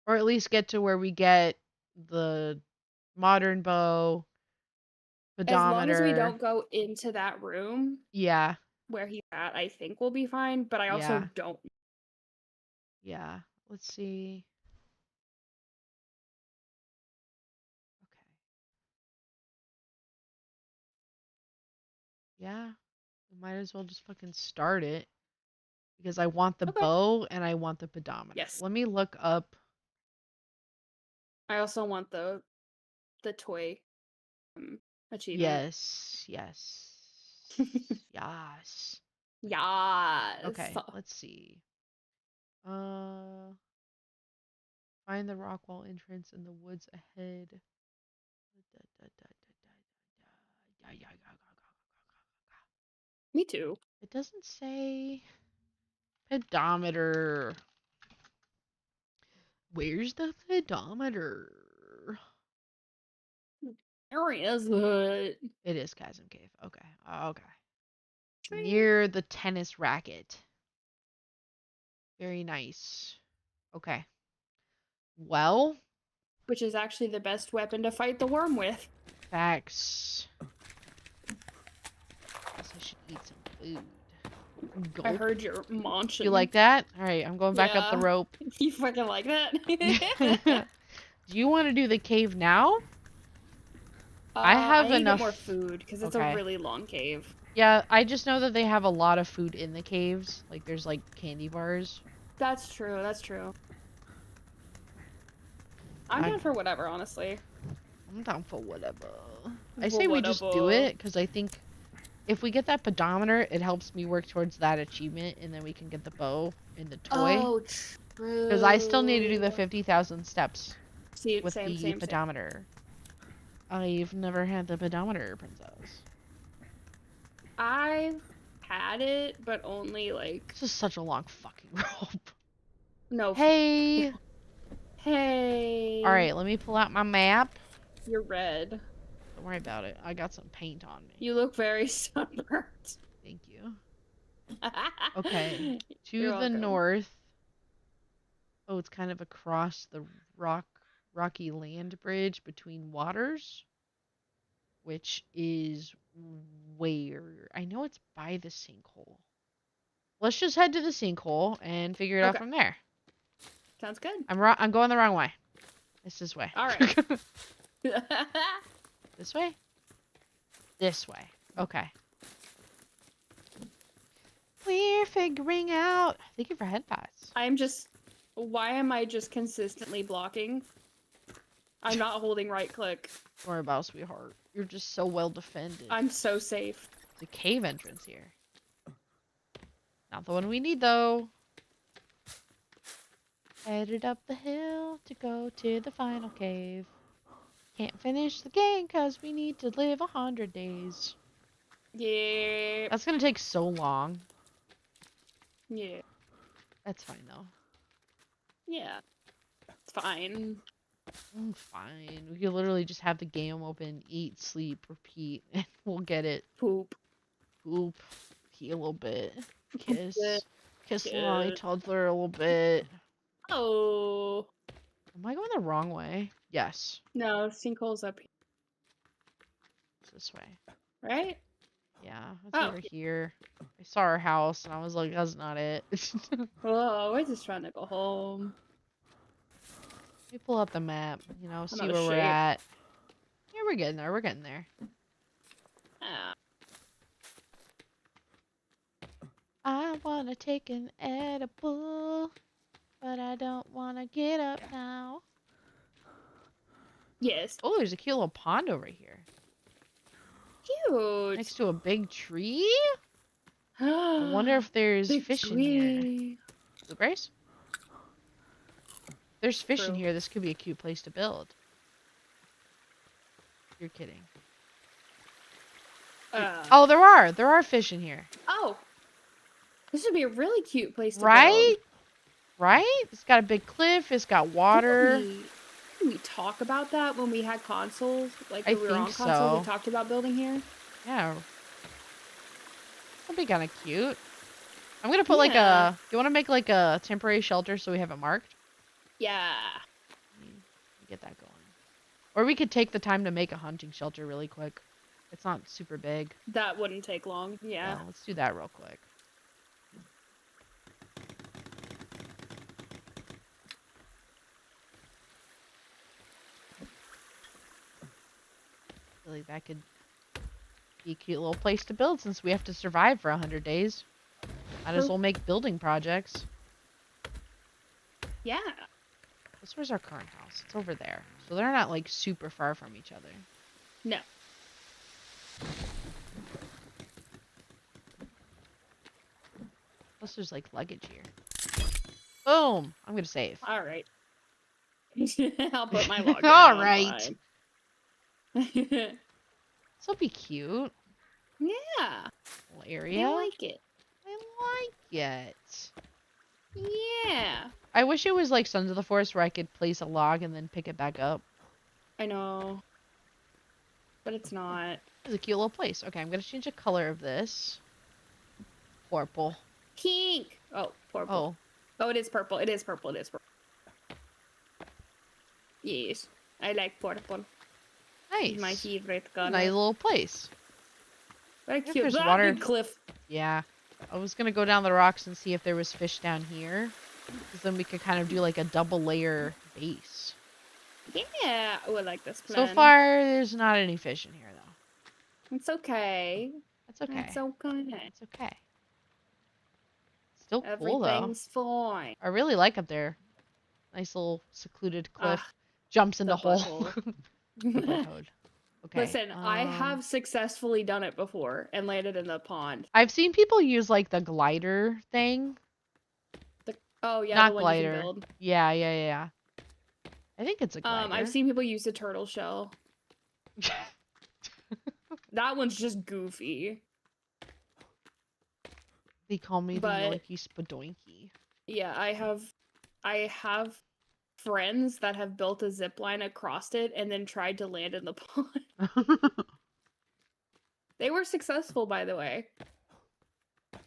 Or at least get to where we get the modern bow, As long as we pedometer. don't go into that room Yeah, where he's at, I think we'll be fine. But I also yeah, don't. yeah. Let's see. Okay. Yeah, we might as well just fucking start it because I want the Okay. bow and I want the pedometer. Yes. Let me look up. I also want the toy achievement. Yes, yes, yes. Yes. Okay, let's see. Uh, find the rock wall entrance in the woods ahead. Me too. It doesn't say pedometer. Where's the pedometer? Where is it? It is Chasm Cave. Okay. Okay. Near the tennis racket. Very nice. Okay. Well, Which is actually the best weapon to fight the worm with. facts. Guess I should eat some food. I Gulp. heard you're munching. You like that? All right, I'm going back up the Yeah. rope. You fucking like that? Do you want to do the cave now? I I have need to get more enough. food because it's a Okay. really long cave. Yeah, I just know that they have a lot of food in the caves. Like there's like candy bars. That's true. That's true. I'm I, down for whatever, honestly. I'm down for whatever. I say we just do Whatever. it because I think if we get that pedometer, it helps me work towards that achievement, and then we can get the bow and the toy. Oh, Because I still need to do the true. 50,000 steps See, with same, the same, same. pedometer. I've never had the pedometer, princess. I've had it, but only like This is such a long fucking rope. no. Hey! Hey. Alright, let me pull out my map. You're red. Don't worry about it. I got some paint on me. You look very sunburnt. Thank you. Okay. You're To the welcome. north. Oh, it's kind of across the rocky land bridge between waters. Which is where? I know it's by the sinkhole. Let's just head to the sinkhole and figure it out Okay. from there. Sounds good. I'm going the wrong way. It's this way. All right. This way? This way. Okay. We're figuring out. Thank you for head pots. Why am I just consistently blocking? I'm not holding right click. Don't worry about it, sweetheart. You're just so well defended. I'm so safe. The cave entrance here. Not the one we need, though. Headed up the hill to go to the final cave. Can't finish the game because we need to live 100 days. Yeah. That's gonna take so long. Yeah. That's fine, though. Yeah. It's fine. Fine. We could literally just have the game open, eat, sleep, repeat, and we'll get it. Poop. Poop. Pee a little bit. Kiss. Good. Kiss my toddler a little bit. Oh. Am I going the wrong way? Yes. No, sinkhole's up here. It's this way. Right? Yeah, it's over here. I saw our house and I was like, that's not it. Oh, we're just trying to go home. Let me pull up the map, you know, see out where of we're shape. at. Yeah, we're getting there. We're getting there. Ah. I want to take an edible, but I don't want to get up now. Yes. Oh, there's a cute little pond over here. Cute. Next to a big tree? I I wonder if there's fish in here. Blueberries? If there's fish in True. here, this could be a cute place to build. You're kidding. Oh, there are. There are fish in here. Oh. This would be a really cute place to Right? build. Right? It's got a big cliff. It's got water. Didn't we talk about that when we had consoles? Like I when we were on think consoles, so. we talked about building here. Yeah. That'd be kind of cute. I'm gonna put like Yeah. a... You want to make like a temporary shelter so we have it marked? Yeah. Get that going. Or we could take the time to make a hunting shelter really quick. It's not super big. That wouldn't take long. Yeah. Yeah, let's do that real quick. I feel like that could be a cute little place to build since we have to survive for 100 days. Might as well make building projects. Yeah. This was our current house. It's over there. So they're not like super far from each other. No. Plus there's like luggage here. Boom! I'm gonna save. All right. I'll put my log All down, right. fine. This will be cute. Yeah. Little area. I like it. I like it. Yeah. I wish it was like Sons of the Forest where I could place a log and then pick it back up. I know. But it's not. It's a cute little place. Okay, I'm gonna change the color of this. Purple. Pink. Oh, purple. Oh, it is purple. It is purple. It is purple. Yes. I like purple. Nice. It's my favorite color. Nice little place. Very If cute. there's Ah, water- big cliff. Yeah. I was gonna go down the rocks and see if there was fish down here. Because then we could kind of do like a double layer base. Yeah. Oh, I like this plan. So far, there's not any fish in here though. It's okay. That's okay. It's okay. It's okay. Still cool though. Everything's fine. I really like up there. Nice little secluded cliff. Ah, Jumps into the hole. butthole. Toad. Okay. Listen, I have successfully done it before and landed in the pond. I've seen people use like the glider thing. Oh yeah, Not the one glider. you can build. Yeah. I think it's a glider. I've seen people use the turtle shell. That one's just goofy. They call me the but- Yoinky Spadoinky. Yeah, I have friends that have built a zip line across it and then tried to land in the pond. They were successful, by the way.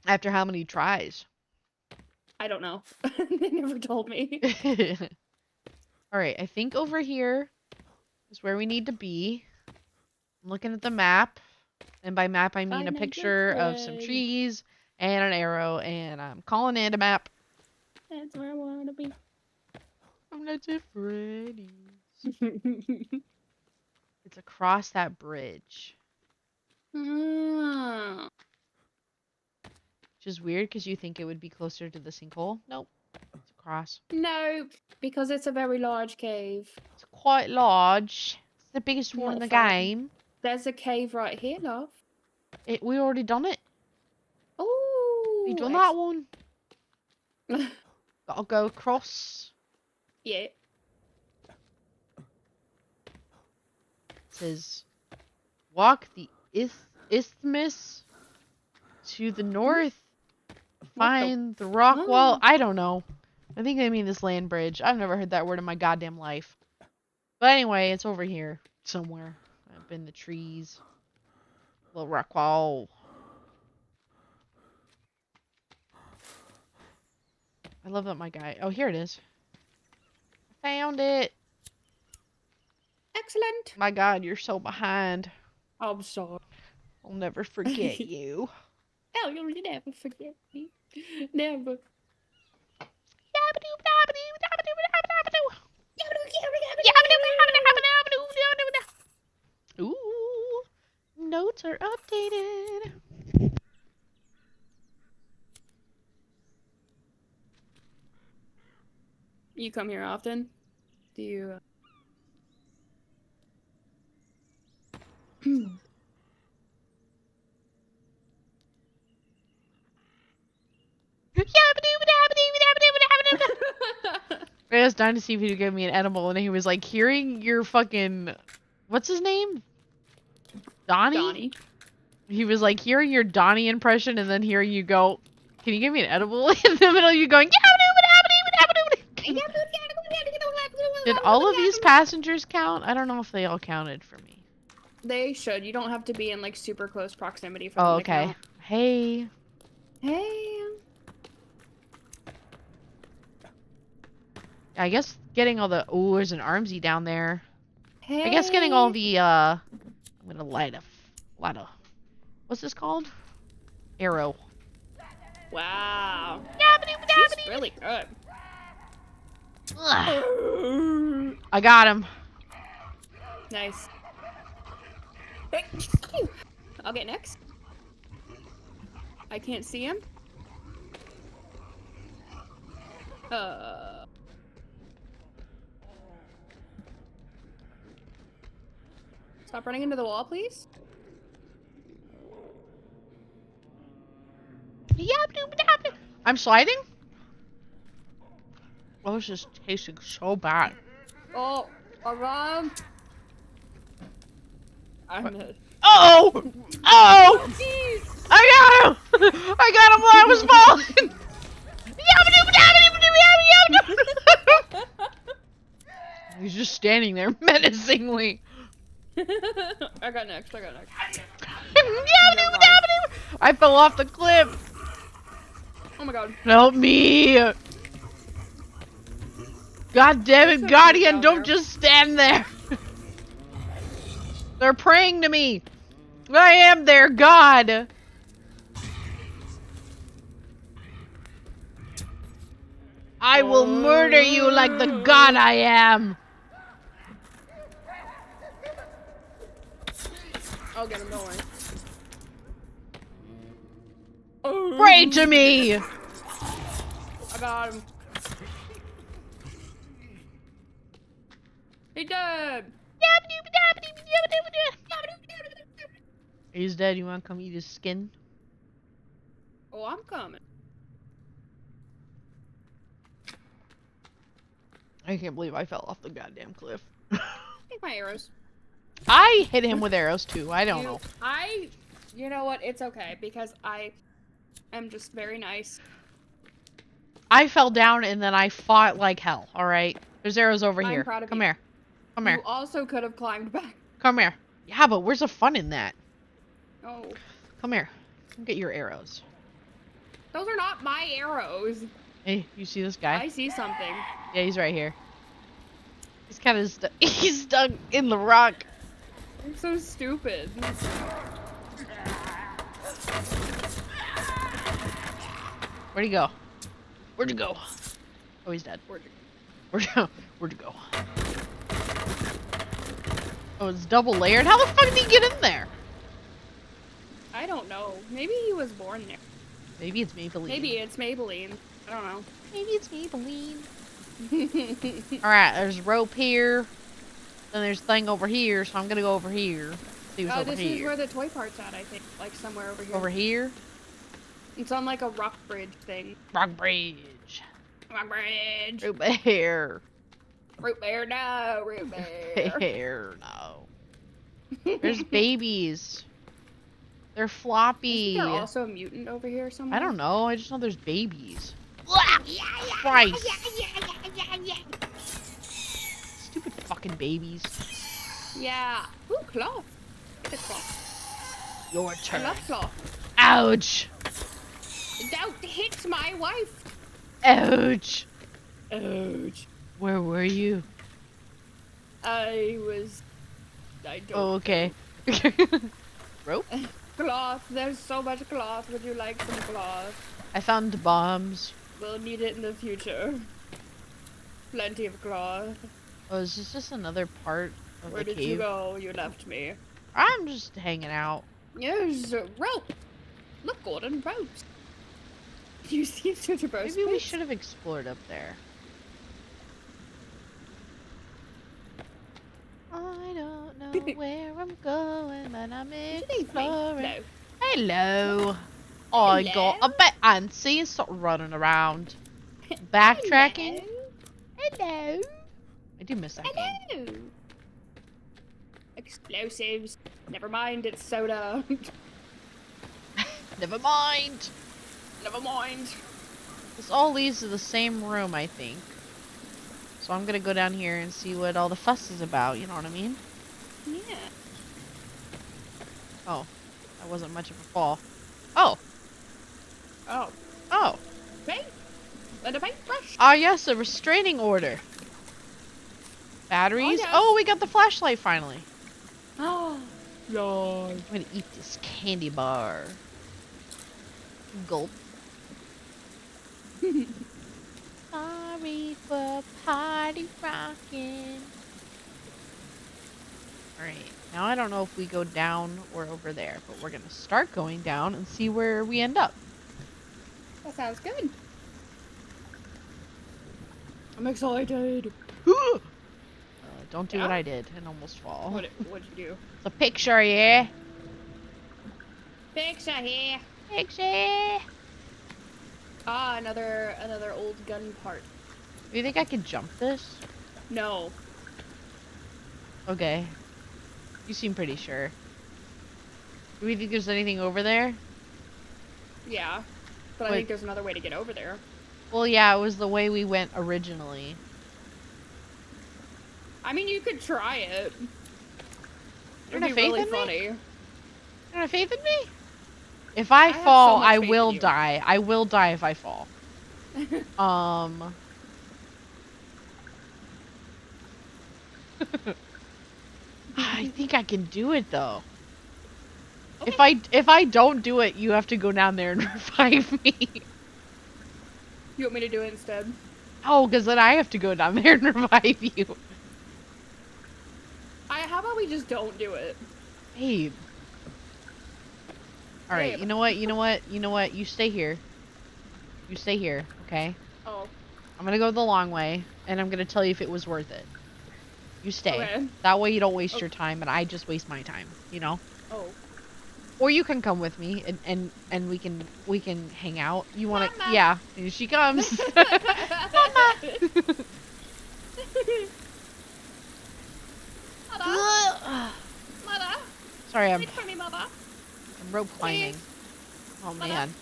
After how many tries? I don't know. They never told me. Alright, I think over here is where we need to be. I'm looking at the map. And by map, I mean a picture of some trees and an arrow. And I'm calling it a map. That's where I want to be. I'm not at Freddy's. It's across that bridge. Ah. Which is weird because you think it would be closer to the sinkhole. Nope. It's across. No, because it's a very large cave. It's quite large. It's the biggest one in Not the fun. game. There's a cave right here, love. We already done it. Oh, We done that one. Gotta go across. Yeah. It says, walk the isthmus to the north. Find the rock wall. I don't know. I think they mean this land bridge. I've never heard that word in my goddamn life. But anyway, it's over here somewhere. Up in the trees. Little rock wall. I love that my guy. Oh, here it is. I found it. Excellent. My God, you're so behind. I'm sorry. I'll never forget you. Oh, you'll never forget me. Never. Ooh, notes are updated. You come here often? Do you? I was dying to see if he'd give me an edible, and he was like, hearing your fucking... What's his name? Donnie? He was like, hearing your Donnie impression, and then hearing you go, can you give me an edible? In the middle, you going, Did all of these passengers count? I don't know if they all counted for me. They should. You don't have to be in like super close proximity for them to okay. count. Hey. Hey. I guess getting all the... Oh, there's an armsy down there. Hey. I guess getting all the, I'm gonna light a... What's this called? Arrow. Wow. She's really good. Ugh. I got him. Nice. I'll get next. I can't see him. Stop running into the wall, please. I'm sliding? Oh, this is tasting so bad. Oh, around. I missed. Oh! Oh! Jeez. I got him! I got him while I was falling! He's just standing there menacingly. I got next. I fell off the cliff. Oh my god. Help me! God damn it, Guardian, don't just stand there! They're praying to me! I am their god! I will murder you like the god I am! I'll get him, don't worry. Pray to me! I got him. He dead! He's dead, you wanna come eat his skin? Oh, I'm coming. I can't believe I fell off the goddamn cliff. Take my arrows. I hit him with arrows too, I don't know. You know what, it's okay, because I am just very nice. I fell down and then I fought like hell, alright? There's arrows over I'm here. proud of Come you. here. Come You here. also could have climbed back. Come here. Yeah, but where's the fun in that? Oh. Come here. Come get your arrows. Those are not my arrows. Hey, you see this guy? I see something. Yeah, he's right here. He's kind of he's stuck in the rock. I'm so stupid. Where'd he go? Where'd he go? Oh, he's dead. Where'd he go? Oh, it's double layered? How the fuck did he get in there? I don't know. Maybe he was born there. Maybe it's Maybelline. Maybe it's Maybelline. I don't know. Maybe it's Maybelline. Alright, there's rope here. Then there's thing over here, so I'm gonna go over here. See what's over this here. is where the toy part's at, I think. Like somewhere over here. Over here? It's on like a rock bridge thing. Rock bridge. Rock bridge. Root bear. Root bear, no. Root bear. Bear, no. There's babies. They're floppy. Isn't there also a mutant over here somewhere? I don't know. I just know there's babies. Christ. Stupid fucking babies. Yeah. Ooh, cloth. Get a cloth. Your I turn. love cloth. Ouch. Don't hit my wife. Ouch. Ouch. Where were you? I don't. Oh, okay. Rope? Cloth. There's so much cloth. Would you like some cloth? I found bombs. We'll need it in the future. Plenty of cloth. Oh, is this just another part of Where the did cave? you go? You left me. I'm just hanging out. There's a rope. Look, golden ropes. You see such a burst. Maybe we should have explored up there. I don't know where I'm going, but I'm exploring. No. Hello. I got a bit antsy and started running around. Backtracking. Hello. I do miss that game. Hello. Explosives. Never mind, it's soda. Never mind. Never mind. This all leads to the same room, I think. So I'm gonna go down here and see what all the fuss is about, you know what I mean? Yeah. Oh, that wasn't much of a fall. Oh, Oh. oh. Okay. Let it paintbrush. Ah, yes, a restraining order. Batteries? yes. Oh, we got the flashlight finally. Oh. No. I'm gonna eat this candy bar. Gulp. Sorry for party rocking. Alright, now I don't know if we go down or over there, but we're gonna start going down and see where we end up. That sounds good. I'm excited. Don't do Yeah? what I did and almost fall. What'd you do? It's a picture, yeah? Picture here. Picture! Ah, another old gun part. Do you think I could jump this? No. Okay. You seem pretty sure. Do we think there's anything over there? Yeah. But I Wait. think there's another way to get over there. Well, yeah, it was the way we went originally. I mean, you could try it. You It'd don't be have faith really in me? funny. You don't have faith in me? If I have fall, so much I faith will in you. die. I will die if I fall. I think I can do it though. Okay. If I don't do it, you have to go down there and revive me. You want me to do it instead? Oh, because then I have to go down there and revive you. How about we just don't do it? Babe. Alright, Babe. you know what? You stay here. You stay here, okay? Oh. I'm gonna go the long way, and I'm gonna tell you if it was worth it. You stay. Okay. That way you don't waste Okay. your time, and I just waste my time, you know? Oh. Or you can come with me, and we can hang out. You wanna? Mama. Yeah, here she comes. Mama. Mother. Sorry, I'm Wait for me, Mother. rope climbing. Please. Oh Mother. man.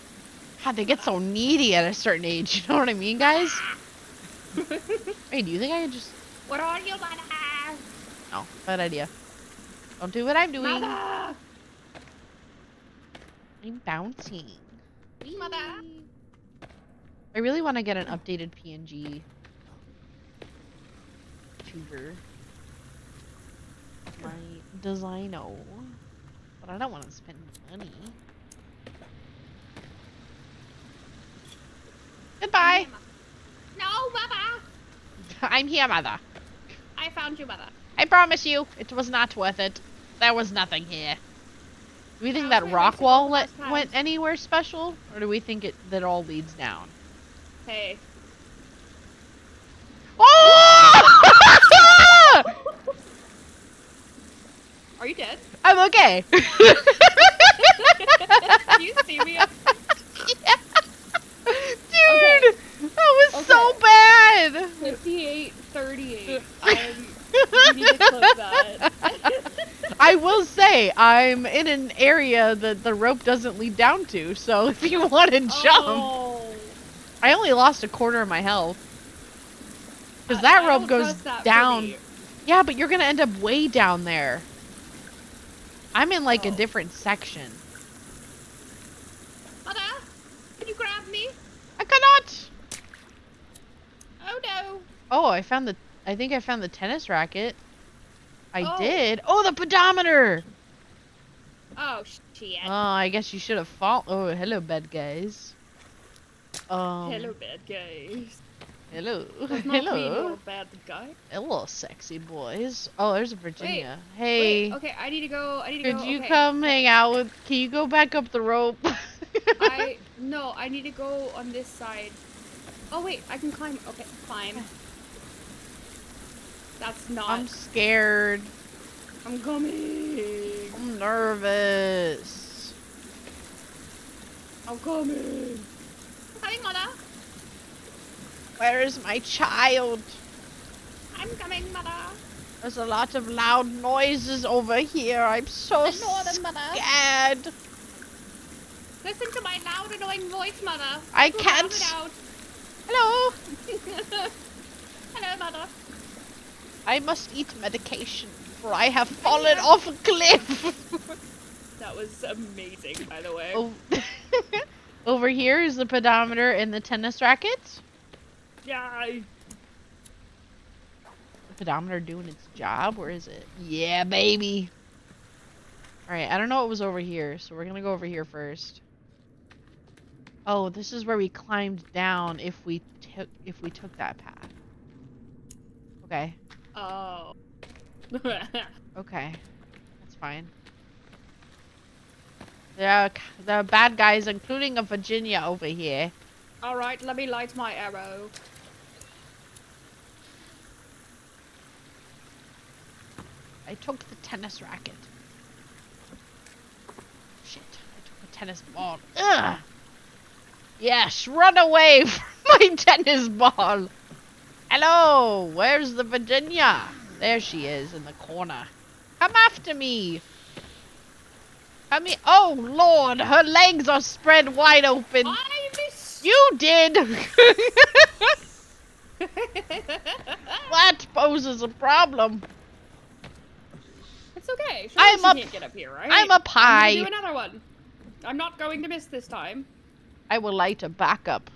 God, they get so needy at a certain age. You know what I mean, guys? Hey, do you think I could just... What are you, mother? No, bad idea. Don't do what I'm doing. Mother! I'm bouncing. Mother! Whee! I really want to get an updated PNG tuber. My designo. But I don't want to spend money. Goodbye! No, mother! I'm here, mother. I found you, mother. I promise you, it was not worth it. There was nothing here. Do we think that rock wall went anywhere special? Or do we think that all leads down? Hey. Oh! Are you dead? I'm okay. Do you see me? Yeah. Dude, Okay. that was so bad. 58:38. You need to clip that. I will say, I'm in an area that the rope doesn't lead down to, so if you want to jump. Oh. I only lost a quarter of my health. Because that rope goes down. Yeah, but you're going to end up way down there. I'm in like a different section. Mother, can you grab me? I cannot. Oh no. Oh, I think I found the tennis racket. I did. Oh, the pedometer. Oh shit. Oh, I guess you should have fallen. Oh, hello, bad guys. Hello, bad guys. Hello. Does not mean you're a bad guy. Hello, sexy boys. Oh, there's a Virginia. Wait, hey. Wait, okay, I need to go. Could you come hang out with? Can you go back up the rope? No, I need to go on this side. Oh wait, I can climb. Okay, climb. That's not. I'm scared. I'm coming. I'm nervous. I'm coming. I'm coming, mother. Where is my child? I'm coming, mother. There's a lot of loud noises over here. I'm so scared. Listen to my loud, annoying voice, mother. I can't. Hello. Hello, mother. I must eat medication, for I have fallen off a cliff. That was amazing, by the way. Oh. Over here is the pedometer and the tennis rackets. Yeah. The pedometer doing its job? Where is it? Yeah, baby. Alright, I don't know what was over here, so we're gonna go over here first. Oh, this is where we climbed down if we took that path. Okay. Oh. Okay. That's fine. There are bad guys, including a Virginia over here. Alright, let me light my arrow. I took the tennis racket. Shit, I took the tennis ball. Ugh! Yes, run away from my tennis ball! Hello, where's the Virginia? There she is in the corner. Come after me! Come here. Oh, Lord, her legs are spread wide open. I missed. You did! That poses a problem. It's okay. Sure, I'm she up. Can't get up here, right? I'm up high. I'm gonna do another one. I'm not going to miss this time. I will light a backup.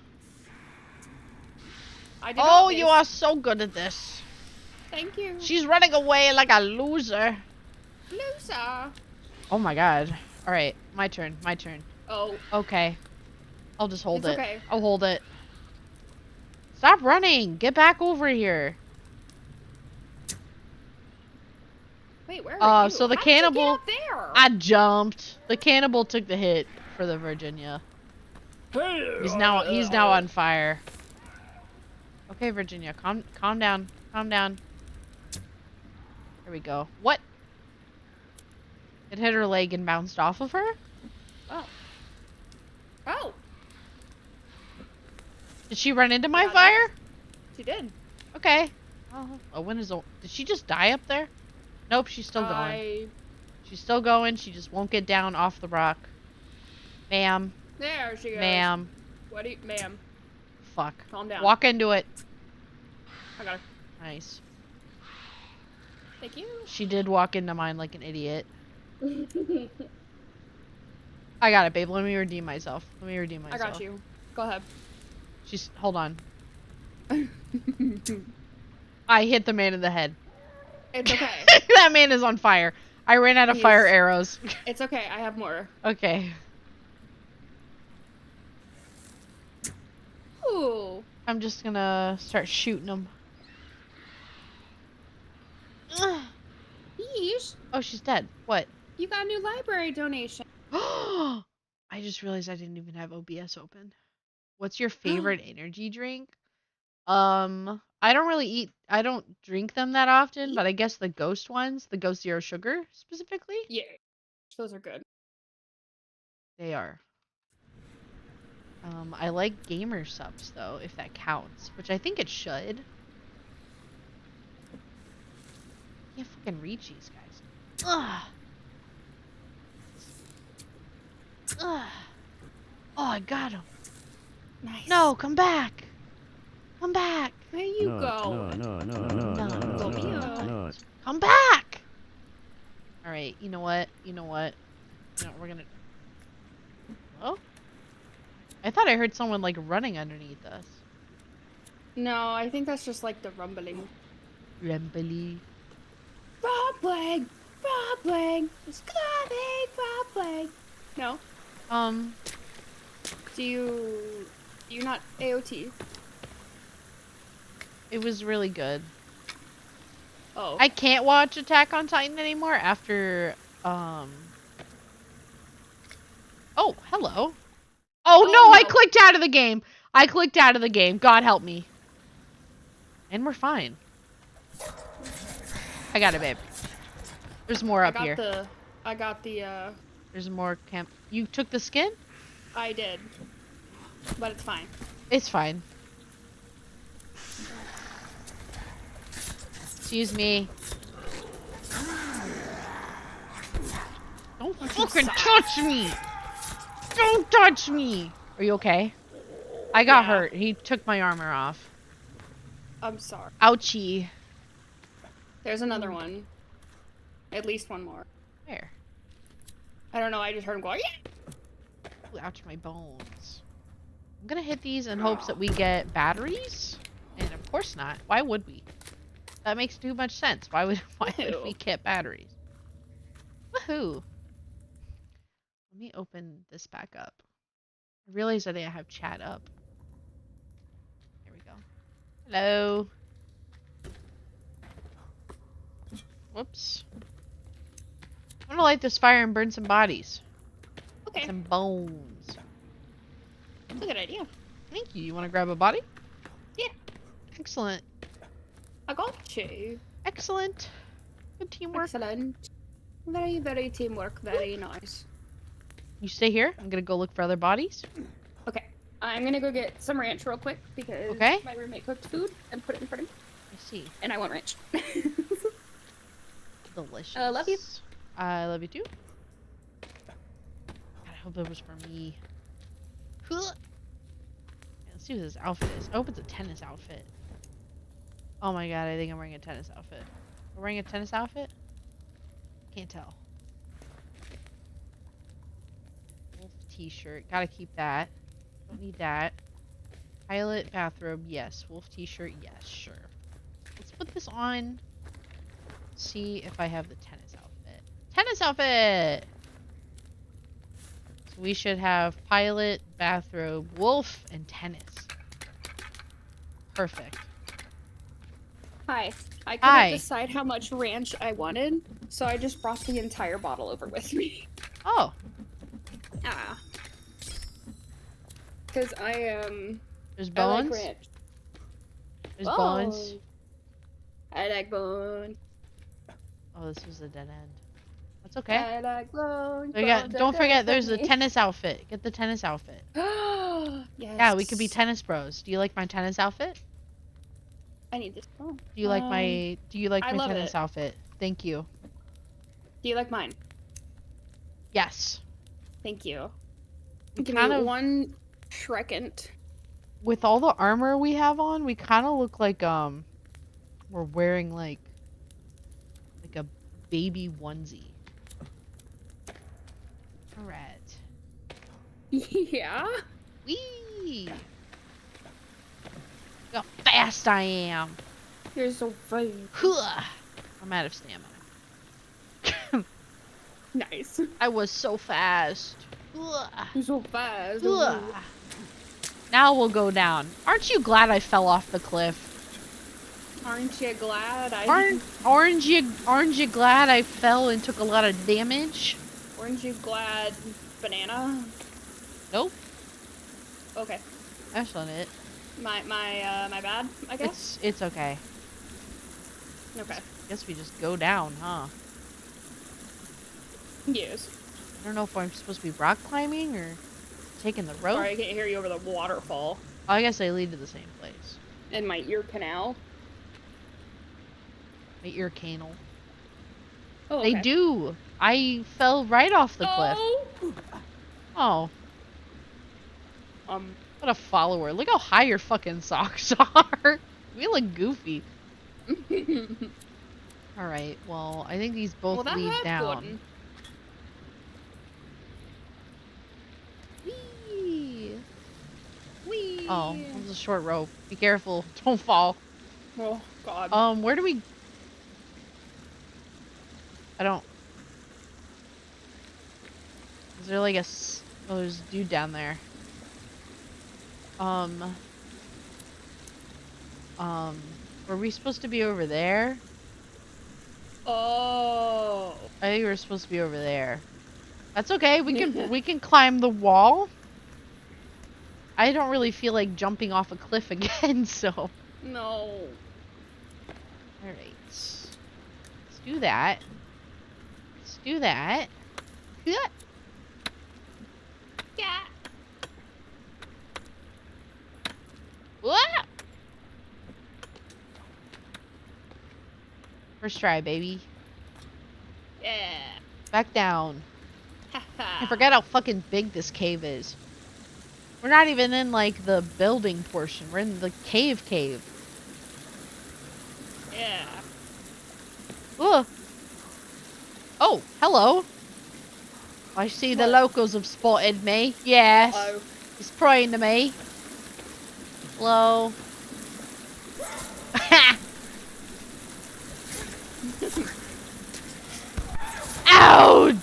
I did Oh, not miss. you are so good at this. Thank you. She's running away like a loser. Loser. Oh my god. Alright, my turn, my turn. Oh. Okay. I'll just hold It's it. okay. I'll hold it. Stop running! Get back over here. Wait, where are you? So the How cannibal... Did you get up there? I jumped. The cannibal took the hit for the Virginia. He's now on fire. Okay, Virginia, calm down. Calm down. There we go. What? It hit her leg and bounced off of her? Oh. Oh. Did she run into my fire? She did. Okay. Oh, when is did she just die up there? Nope, she's still going. She's still going. She just won't get down off the rock. Ma'am. There she goes. Ma'am. What do you, ma'am? Fuck. Calm down. Walk into it. I got her. Nice. Thank you. She did walk into mine like an idiot. I got it, babe. Let me redeem myself. I got you. Go ahead. Hold on. I hit the man in the head. It's okay. That man is on fire. I ran out of fire arrows. It's okay. I have more. Okay. Ooh. I'm just gonna start shooting them. Yeesh. Oh, she's dead. What? You got a new library donation. I just realized I didn't even have OBS open. What's your favorite energy drink? I don't drink them that often, but I guess the ghost ones, the ghost zero sugar specifically. Yeah. Those are good. They are. I like gamer subs though, if that counts, which I think it should. Can't fucking reach these guys. Ugh. Ugh. Oh, I got him. Nice. No, come back. Come back. There you go. No. Come back. All right. You know what? We're gonna. Oh. I thought I heard someone like running underneath us. No, I think that's just like the rumbling. Rumbly. Rumbling. It's rumbling. No. Do you not AOT? It was really good. Oh. I can't watch Attack on Titan anymore after Oh, hello. Oh no, I clicked out of the game. God help me. And we're fine. I got it, babe. There's more up here. I got the There's more camp. You took the skin? I did. But it's fine. It's fine. Excuse me. Don't fucking touch me! Don't touch me! Are you okay? I got hurt. He took my armor off. I'm sorry. Ouchie. There's another one. At least one more. Where? I don't know. I just heard him go, yeah! Ooh, ouch, my bones. I'm gonna hit these in hopes that we get batteries. And of course not. Why would we? That makes too much sense. Why would we get batteries? Woohoo! Let me open this back up. I realize that I have chat up. Here we go. Hello. Whoops. I'm gonna light this fire and burn some bodies. Okay. Some bones. That's a good idea. Thank you. You want to grab a body? Yeah. Excellent. I got you. Excellent. Good teamwork. Excellent. Very, very teamwork. Very nice. You stay here. I'm gonna go look for other bodies. Okay. I'm gonna go get some ranch real quick because my roommate cooked food and put it in front of me. I see. And I want ranch. Delicious. I love you. I love you too. God, I hope it was for me. Yeah, let's see what this outfit is. I hope it's a tennis outfit. Oh my god, I think I'm wearing a tennis outfit. We're wearing a tennis outfit? Can't tell. Wolf t-shirt. Gotta keep that. Don't need that. Pilot bathrobe, yes. Wolf t-shirt, yes, sure. Let's put this on. See if I have the tennis outfit. Tennis outfit! So we should have pilot, bathrobe, wolf, and tennis. Perfect. Hi. I couldn't decide how much ranch I wanted, so I just brought the entire bottle over with me. Oh. Ah. Because There's bones? I like ranch. There's bones. I like bones. Oh, this was a dead end. That's okay. I like bones. Don't forget, there's a tennis outfit. Get the tennis outfit. Yes. Yeah, we could be tennis bros. Do you like my tennis outfit? I need this. Oh. Do you like my tennis it. outfit? Thank you. Do you like mine? Yes. Thank you. Give me one second. With all the armor we have on, we kind of look like we're wearing like a baby onesie. Alright. Yeah. Whee! Look how fast I am. You're so funny. Huh. I'm out of stamina. Nice. I was so fast. Huh. You're so fast. Huh. Now we'll go down. Aren't you glad I fell off the cliff? Aren't you glad Aren't you glad I fell and took a lot of damage? Aren't you glad banana? Nope. Okay. That's not it. My bad, I guess? It's okay. Okay. Guess we just go down, huh? Yes. I don't know if I'm supposed to be rock climbing or taking the rope. Sorry, I can't hear you over the waterfall. Oh, I guess they lead to the same place. In my ear canal. My ear canal. Oh, okay. They do. I fell right off the cliff. Oh. What a follower. Look how high your fucking socks are. We look goofy. Alright, well, I think these both lead down. Whee! Whee! Oh, that was a short rope. Be careful. Don't fall. Oh, God. Where do we... I don't... Is there like a... Oh, there's a dude down there. Were we supposed to be over there? Oh. I think we were supposed to be over there. That's okay. We can climb the wall. I don't really feel like jumping off a cliff again, so. No. Alright. Let's do that. Let's do that. Yeah. Yeah. What? First try, baby. Yeah. Back down. I forget how fucking big this cave is. We're not even in, like, the building portion. We're in the cave. Yeah. Ugh. Oh, hello. I see the locals have spotted me. Yes. Uh-oh. He's praying to me. Hello. Ouch!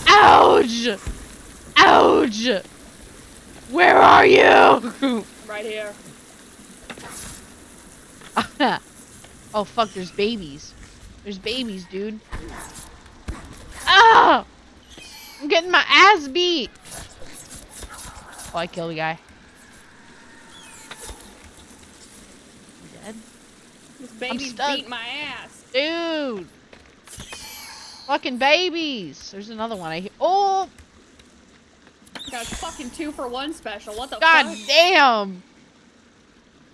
Ouch! Ouch! Where are you? Right here. Oh fuck, there's babies. There's babies, dude. Ah! I'm getting my ass beat. Oh, I killed a guy. Dead? This baby's beat my ass. Dude! Fucking babies! There's another one. I hear. Oh! Got a fucking 2-for-1 special. What the God fuck? damn!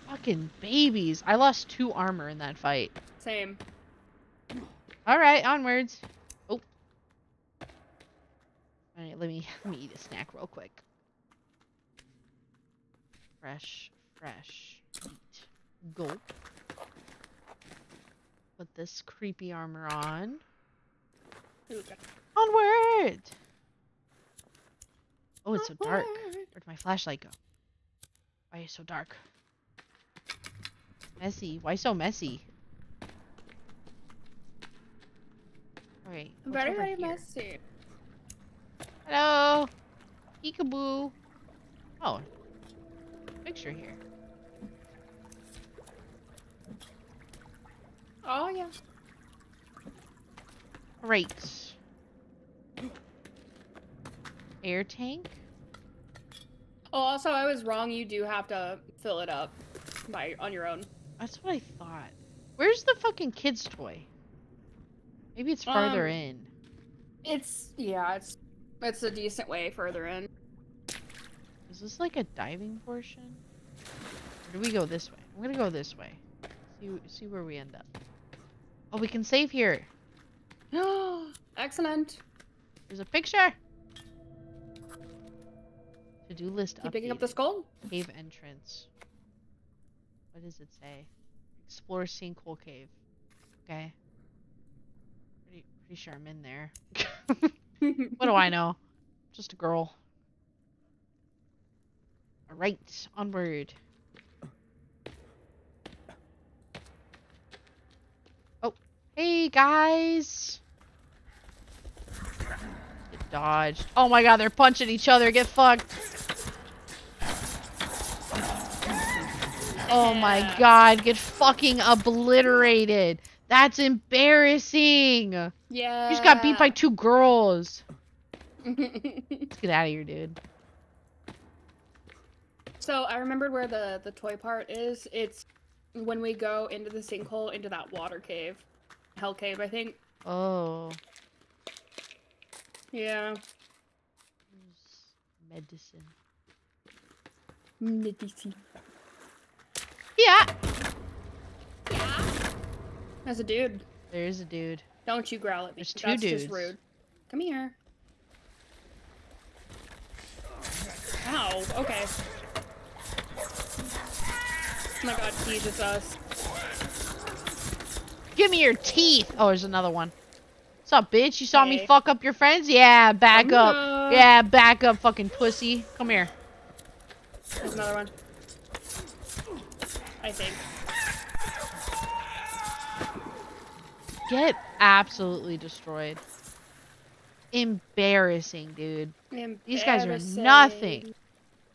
Fucking babies. I lost 2 armor in that fight. Same. Alright, onwards. Oh. Alright, let me eat a snack real quick. Fresh. Eat. Gulp. Put this creepy armor on. Okay. Onward! Oh, it's so dark. Where'd my flashlight go? Why is it so dark? Messy. Why so messy? Alright. Very messy. Hello! Peekaboo! Oh. Picture here. Oh, yeah. Great. Air tank? Oh, also, I was wrong. You do have to fill it up on your own. That's what I thought. Where's the fucking kid's toy? Maybe it's farther in. It's a decent way further in. Is this like a diving portion? Or do we go this way? I'm gonna go this way. See where we end up. Oh, we can save here. Excellent. There's a picture. To-do list You picking up updated. the skull? Cave entrance. What does it say? Explore sinkhole cave. Okay. Pretty sure I'm in there. What do I know? Just a girl. Alright, onward. Oh, hey guys! Get dodged. Oh my god, they're punching each other. Get fucked. Oh my god, get fucking obliterated. That's embarrassing. Yeah. You just got beat by 2 girls. Let's get out of here, dude. So I remembered where the toy part is. It's when we go into the sinkhole, into that water cave. Hell cave, I think. Oh. Yeah. Medicine. Medicine. Yeah. There's a dude. There's a dude. Don't you growl at me. There's 2 That's dudes. just rude. Come here. Ow. Okay. Oh my god, Jesus us. Give me your teeth. Oh, there's another one. What's up, bitch? You saw me Hey. fuck up your friends? Yeah, back up. Yeah, back up, fucking pussy. Come here. There's another one. I think. Get absolutely destroyed. Embarrassing, dude. These guys are nothing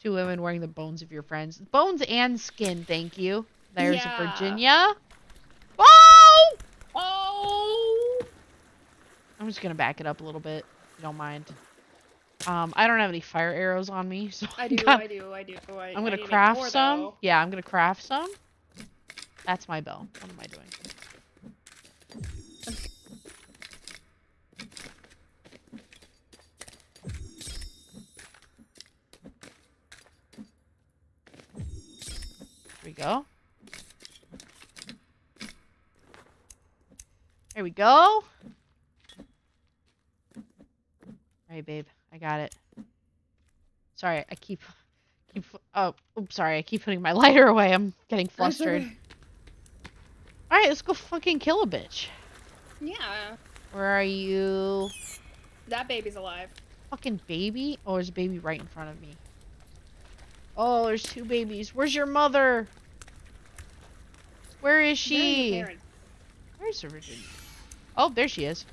to women wearing the bones of your friends. Bones and skin, thank you. There's Yeah. Virginia. Oh! Oh! I'm just gonna back it up a little bit, if you don't mind. I don't have any fire arrows on me, so I do. I'm gonna craft some. Though. Yeah, I'm gonna craft some. That's my bell. What am I doing? There we go. There we go. Alright, babe. I got it. Sorry, I keep oh, oops, sorry. I keep putting my lighter away. I'm getting flustered. Okay. Alright, let's go fucking kill a bitch. Yeah. Where are you? That baby's alive. Fucking baby? Oh, there's a baby right in front of me. Oh, there's 2 babies. Where's your mother? Where is she? Where's her Virginia? Oh, there she is.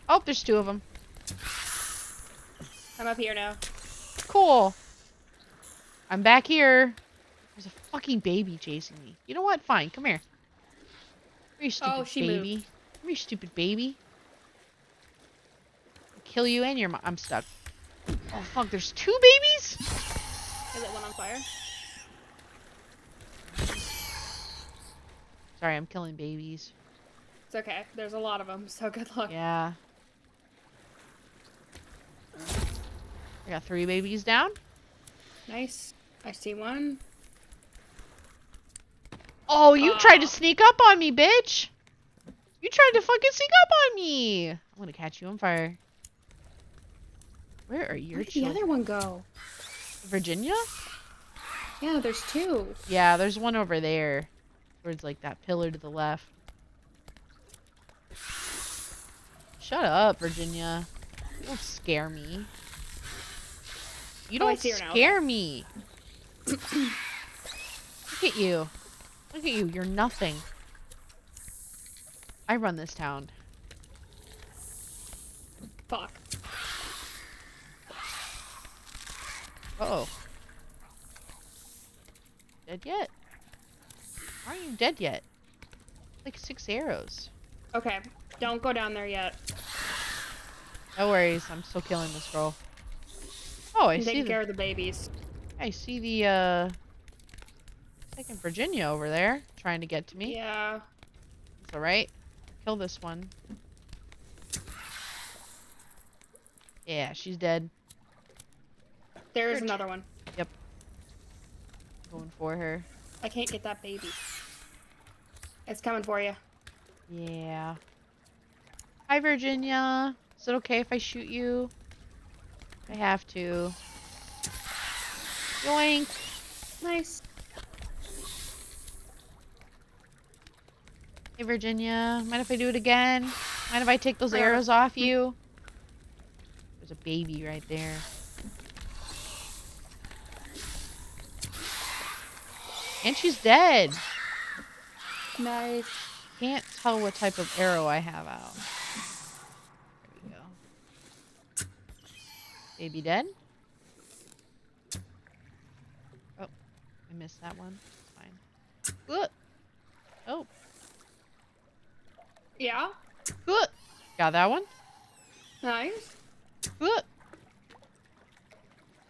Oh, there's 2 of them. I'm up here now. Cool. I'm back here. There's a fucking baby chasing me. You know what? Fine. Come here. Come here, stupid baby. Moved. Come here, stupid baby. I'll kill you and your mom. I'm stuck. Oh, fuck. There's 2 babies? Is it one on fire? Sorry, I'm killing babies. It's okay. There's a lot of them, so good luck. Yeah. I got 3 babies down. Nice. I see one. Oh, you tried to sneak up on me, bitch! You tried to fucking sneak up on me! I'm gonna catch you on fire. Where are your Where did the children? other one go? Virginia? Yeah, there's 2. Yeah, there's one over there. Towards, like, that pillar to the left. Shut up, Virginia. You don't scare me. You don't scare me. Look at you. Look at you. You're nothing. I run this town. Fuck. Uh-oh. Dead yet? Aren't you dead yet? Like 6 arrows. Okay. Don't go down there yet. No worries. I'm still killing this girl. Oh, I I'm see taking care of the babies. I see the, second Virginia over there trying to get to me. Yeah. It's alright. Kill this one. Yeah, she's dead. There's another one. Yep. Going for her. I can't get that baby. It's coming for you. Yeah. Hi, Virginia. Is it okay if I shoot you? I have to. Yoink. Nice. Hey, Virginia. Mind if I do it again? Mind if I take those Sure. arrows off you? There's a baby right there. And she's dead. Nice. Can't tell what type of arrow I have out. There we go. Baby dead? Oh, I missed that one. It's fine. Good. Oh. Yeah. Good. Got that one? Nice. Good.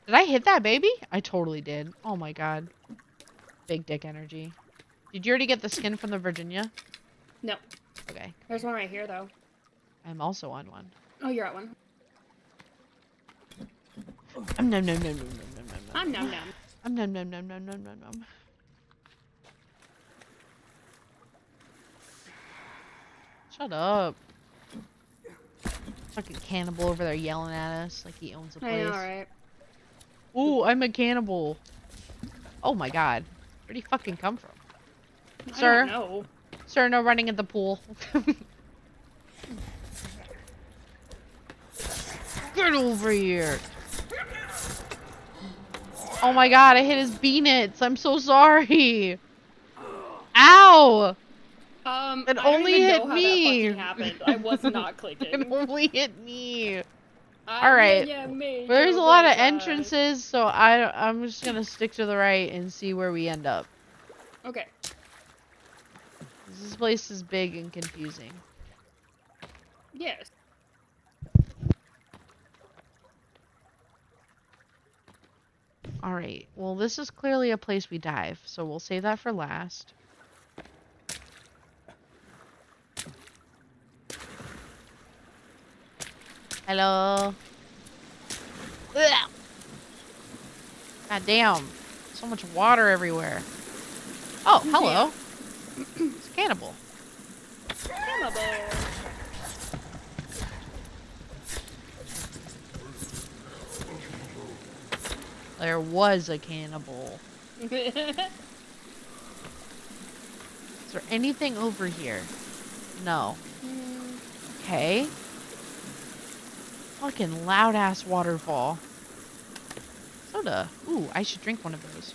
Did I hit that baby? I totally did. Oh my god. Big dick energy. Did you already get the skin from the Virginia? No. Okay. There's one right here, though. I'm also on one. Oh, you're at one. Nom nom nom nom nom nom nom I'm nom. num num. I'm nom nom nom nom nom nom nom. Shut up. Fucking cannibal over there yelling at us like he owns the place. I know, right? Ooh, I'm a cannibal. Oh my god. Where'd he fucking come from? Sir? I don't know. Sir, no running at the pool. Get over here. Oh my god, I hit his beanits. I'm so sorry. Ow! It I don't only even hit know how me. that fucking happened. I was not clicking. It only hit me. Alright. Yeah, me. There's a Oh lot my of God. entrances, so I'm just gonna stick to the right and see where we end up. Okay. This place is big and confusing. Yes. Alright, well this is clearly a place we dive, so we'll save that for last. Hello? Ugh. God damn. So much water everywhere. Oh, hello. It's a cannibal. Cannibal. There was a cannibal. Is there anything over here? No. Okay. Fucking loud ass waterfall. Soda. Ooh, I should drink one of those.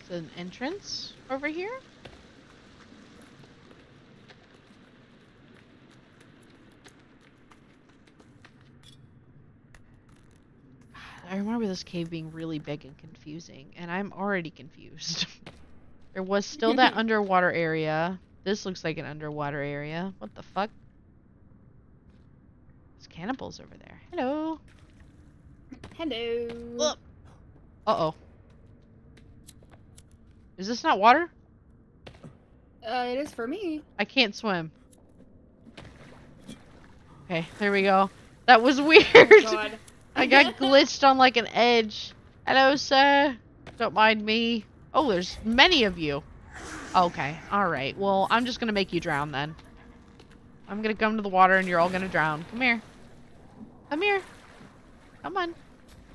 Is there an entrance over here? I remember this cave being really big and confusing, and I'm already confused. There was still that underwater area. This looks like an underwater area. What the fuck? There's cannibals over there. Hello. Hello. Uh-oh. Is this not water? It is for me. I can't swim. Okay, there we go. That was weird. Oh, God. I got glitched on like an edge. Hello, sir. Don't mind me. Oh, there's many of you. Okay, alright. Well, I'm just gonna make you drown then. I'm gonna come to the water and you're all gonna drown. Come here. Come here. Come on.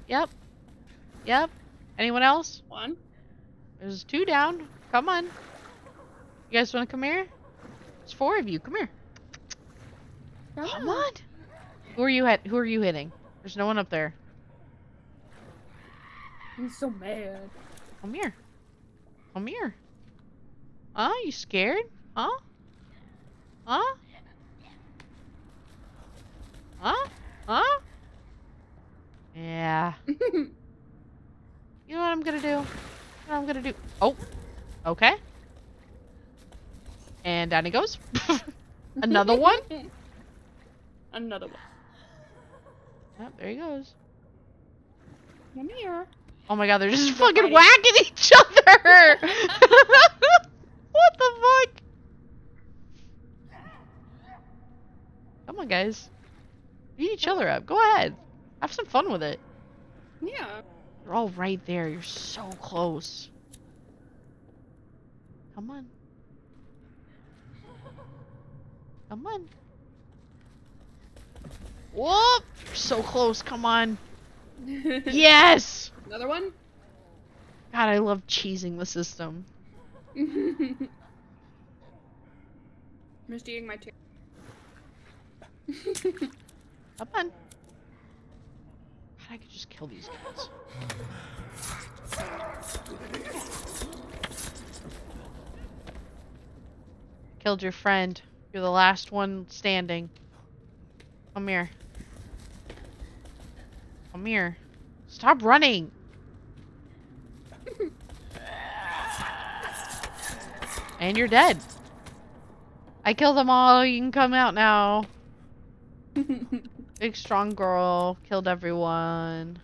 Yep. Yep. Anyone else? One. There's 2 down. Come on. You guys wanna come here? There's 4 of you. Come here. Come on. Who are you hitting? There's no one up there. I'm so mad. Come here. Come here. Huh? You scared? Huh? Huh? Huh? Huh? Yeah. You know what I'm gonna do? What I'm gonna do? Oh. Okay. And down he goes. Another one? Another one. Yep, there he goes. Come here. Oh my god, they're just They're fucking fighting. whacking each other! What the fuck? Come on, guys. Beat each other up. Go ahead. Have some fun with it. Yeah. You're all right there. You're so close. Come on. Come on. Whoop! You're so close. Come on. Yes! Another one? God, I love cheesing the system. I'm just eating my chair. Come on. God, I could just kill these guys. Killed your friend. You're the last one standing. Come here. Come here. Stop running! And you're dead. I killed them all. You can come out now. Big strong girl. Killed everyone.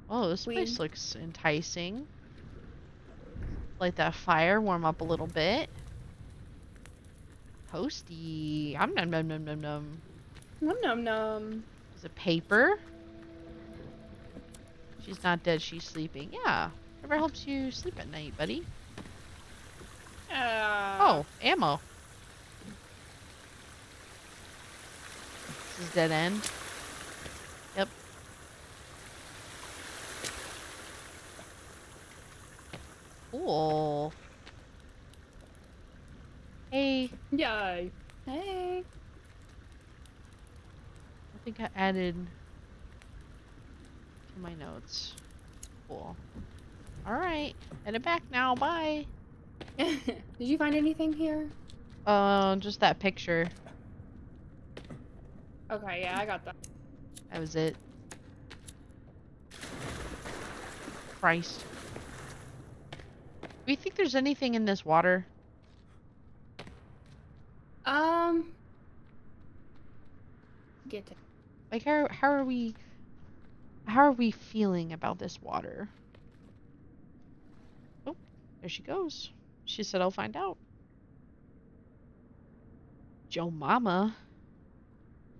Oh, this place looks enticing. Light that fire. Warm up a little bit. Toasty. Nom nom nom nom nom nom. Num num num. Is it paper? She's not dead. She's sleeping. Yeah. Whatever helps you sleep at night, buddy. Oh, ammo. This is dead end. Yep. Cool. Hey. Yay. Hey. I think I added to my notes. Cool. Alright. Headed back now. Bye. Did you find anything here? Just that picture. Okay, yeah, I got that. That was it. Christ. Do you think there's anything in this water? Get it. Like, how are we feeling about this water? Oh, there she goes. She said I'll find out. Joe Mama.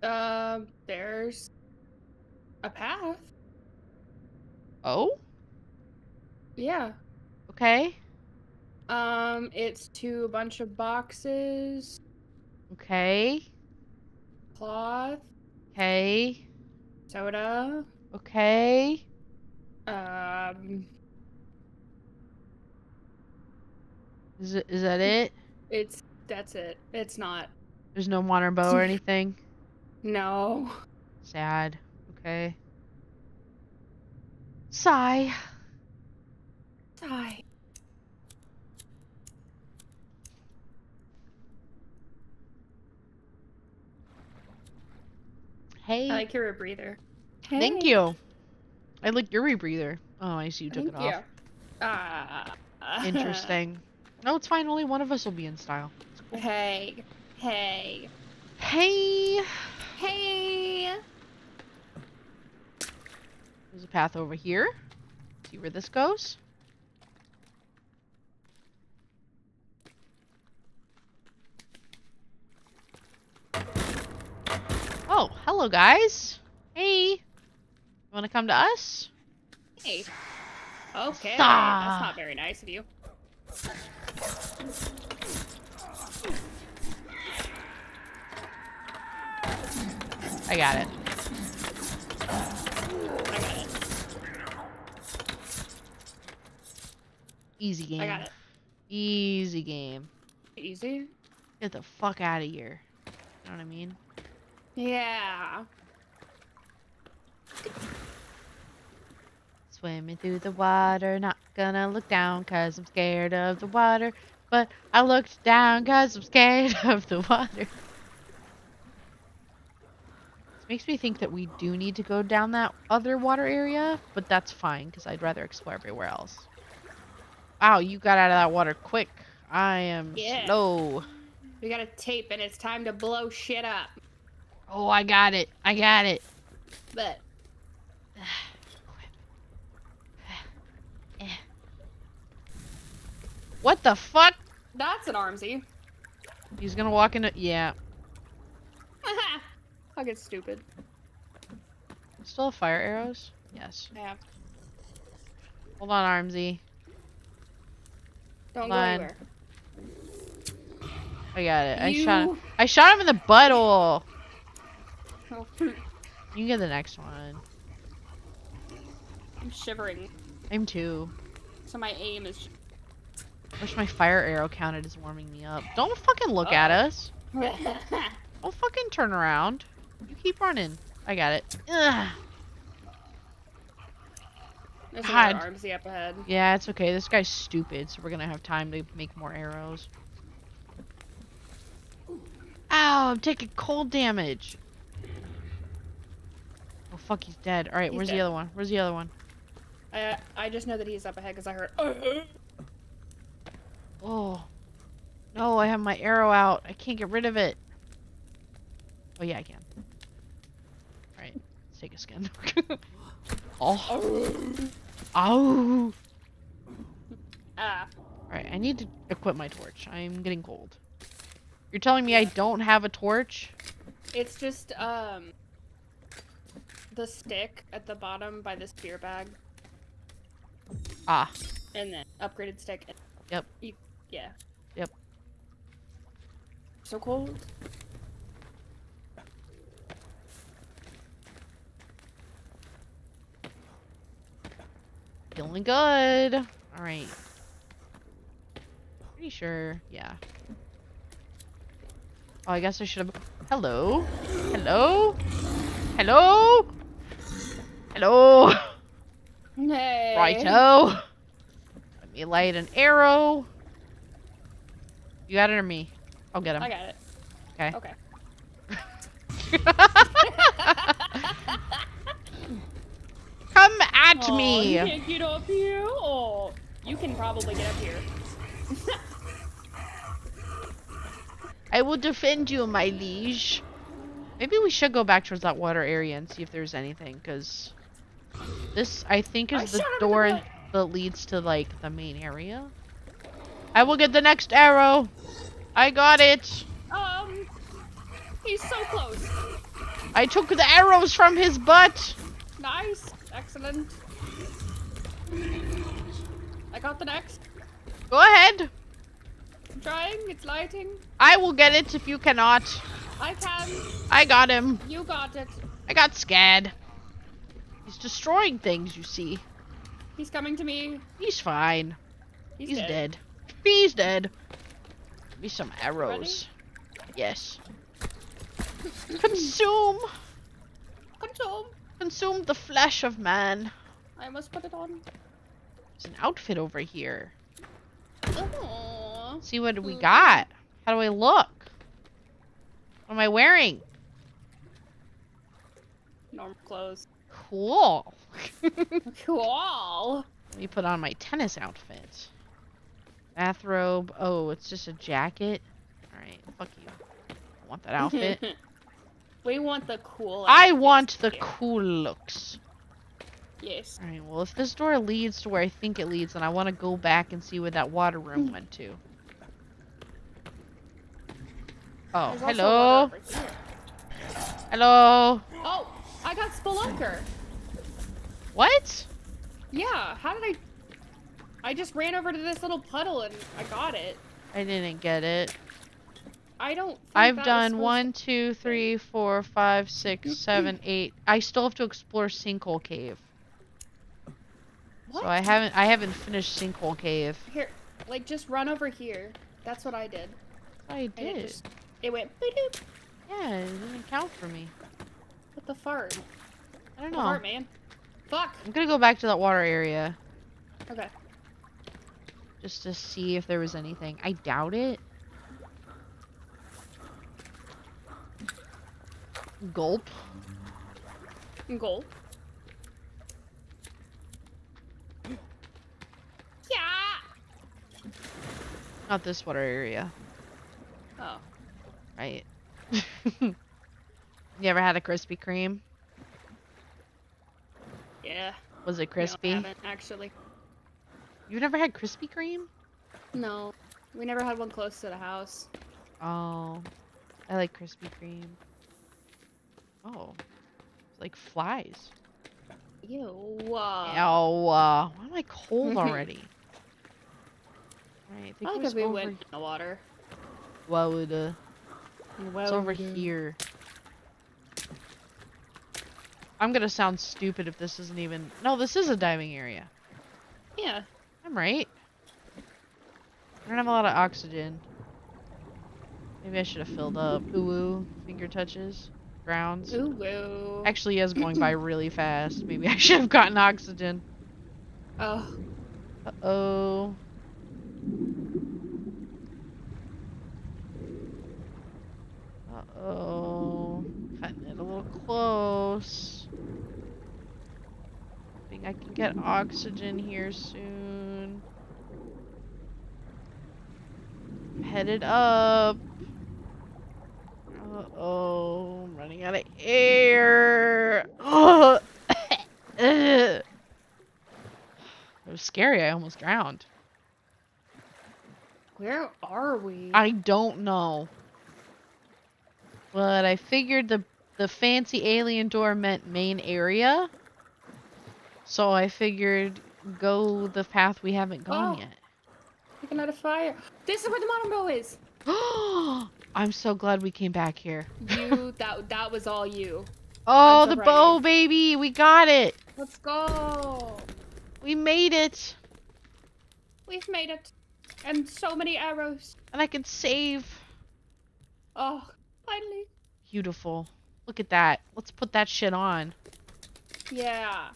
There's a path. Oh? Yeah. Okay. It's to a bunch of boxes, Okay. cloth, Okay. soda, Okay. Is that it? that's it. It's not. There's no water bow or anything? No. Sad. Okay. Sigh. Sigh. Hey. I like your rebreather. Hey. Thank you. I like your rebreather. Oh, I see you took it off. Interesting. No, it's fine. Only one of us will be in style. Cool. Hey. Hey. Hey. Hey. There's a path over here. See where this goes. Oh, hello guys. Hey. You want to come to us? Hey. Okay. Ah. That's not very nice of you. I got it. I got it. Easy game. I got it. Easy game. Easy? Get the fuck out of here. You know what I mean? Yeah. Swimming through the water, not gonna look down cause I'm scared of the water. But I looked down cause I'm scared of the water. This makes me think that we do need to go down that other water area, but that's fine because I'd rather explore everywhere else. Wow, you got out of that water quick. I am slow. We got a tape and it's time to blow shit up. Oh, I got it. I got it. But what the fuck? that's an armsy. He's gonna walk into... Yeah. I'll get stupid. Still have fire arrows? Yes. Yeah. Hold on, Armsy. Don't Hold go on. anywhere. I got it. I shot him in the butthole. Oh. You can get the next one. I'm shivering. I'm too. So my aim is... Wish my fire arrow counted as warming me up. Don't fucking look at us. Don't fucking turn around. You keep running. I got it. Ugh. There's God. another Armsy up ahead. Yeah, it's okay. This guy's stupid, so we're gonna have time to make more arrows. Ow, I'm taking cold damage. Oh fuck, he's dead. Alright, where's the other one? Where's the other one? I just know that he's up ahead because I heard... Oh. No, I have my arrow out. I can't get rid of it. Oh yeah, I can. Alright, let's take a skin. Oh. Ow. Ah. Alright, I need to equip my torch. I'm getting cold. You're telling me I don't have a torch? It's just, the stick at the bottom by the spear bag. Ah. And then upgraded stick. Yep. Yeah. Yep. So cold. Feeling good. Alright. Pretty sure. Yeah. Oh, I guess I should have... Hello? Hello? Hello? Hello? Hey. Righto. Let me light an arrow. You got it or me? I'll get him. I got it. Okay. Okay. Come at me! You can't get up here? Oh, you can probably get up here. I will defend you, my liege. Maybe we should go back towards that water area and see if there's anything, because this, I think, is the door that leads to, like, the main area. I will get the next arrow. I got it. He's so close. I took the arrows from his butt. Nice. Excellent. I got the next. Go ahead. I'm trying. It's lighting. I will get it if you cannot. I can. I got him. You got it. I got scared. He's destroying things, you see. He's coming to me. He's fine. He's dead. He's dead. Give me some arrows. Ready? Yes. Consume. Consume. Consume the flesh of man. I must put it on. There's an outfit over here. Aww. See what we got. How do I look? What am I wearing? Normal clothes. Cool. Cool. Let me put on my tennis outfit. Bathrobe. Oh, it's just a jacket. Alright, fuck you. I want that outfit. We want the cool. I want the cool looks. Yes. Alright, well, if this door leads to where I think it leads, then I want to go back and see where that water room went to. Oh, There's also hello? water over here. Hello? Oh, I got Spelunker. What? Yeah, how did I just ran over to this little puddle and I got it. I didn't get it. I don't think I've that done was 1, 2, 3, 4, 5, 6, 7, 8. I still have to explore Sinkhole Cave. What? So I haven't finished Sinkhole Cave. Here, like just run over here. That's what I did. I And did. it went boop. Yeah, it didn't count for me. What the fart? I don't The know. fart, man. Fuck. I'm gonna go back to that water area. Okay. Just to see if there was anything. I doubt it. Gulp. Goal. Yeah. Not this water area. Oh. Right. You ever had a Krispy Kreme? Yeah. Was it No, I crispy? haven't, actually. You've never had Krispy Kreme? No. We never had one close to the house. Oh. I like Krispy Kreme. Oh. It's like flies. Ew. Oh, why am I cold already? Alright, I think I it think was we over... went in the water. Well, it's over here. I'm gonna sound stupid if this isn't even... No, this is a diving area. Yeah. I'm right. I don't have a lot of oxygen. Maybe I should have filled up. Ooh, finger touches. Grounds. Ooh, woo. Actually is going by really fast. Maybe I should have gotten oxygen. Oh. Uh-oh. Uh-oh. Cutting it a little close. Hoping I can get oxygen here soon. I'm headed up. Uh-oh. I'm running out of air. Oh. It was scary. I almost drowned. Where are we? I don't know. But I figured the fancy alien door meant main area. So I figured go the path we haven't gone yet. Picking out a fire. This is where the modern bow is. I'm so glad we came back here. That was all you. Oh, I'm so the proud of bow, you. baby! We got it! Let's go. We made it! We've made it. And so many arrows. And I can save. Oh, finally. Beautiful. Look at that. Let's put that shit on. Yeah.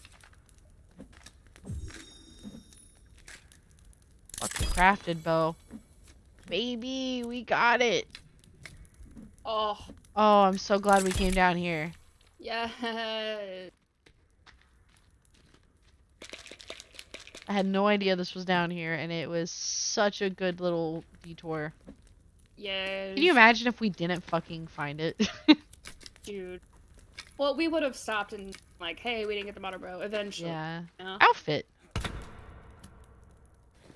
What's the crafted bow? Baby, we got it. Oh. Oh, I'm so glad we came down here. Yeah. I had no idea this was down here, and it was such a good little detour. Yes. Can you imagine if we didn't fucking find it? Dude. Well, we would have stopped and like, hey, we didn't get the modern bow eventually. Yeah. You know? Outfit.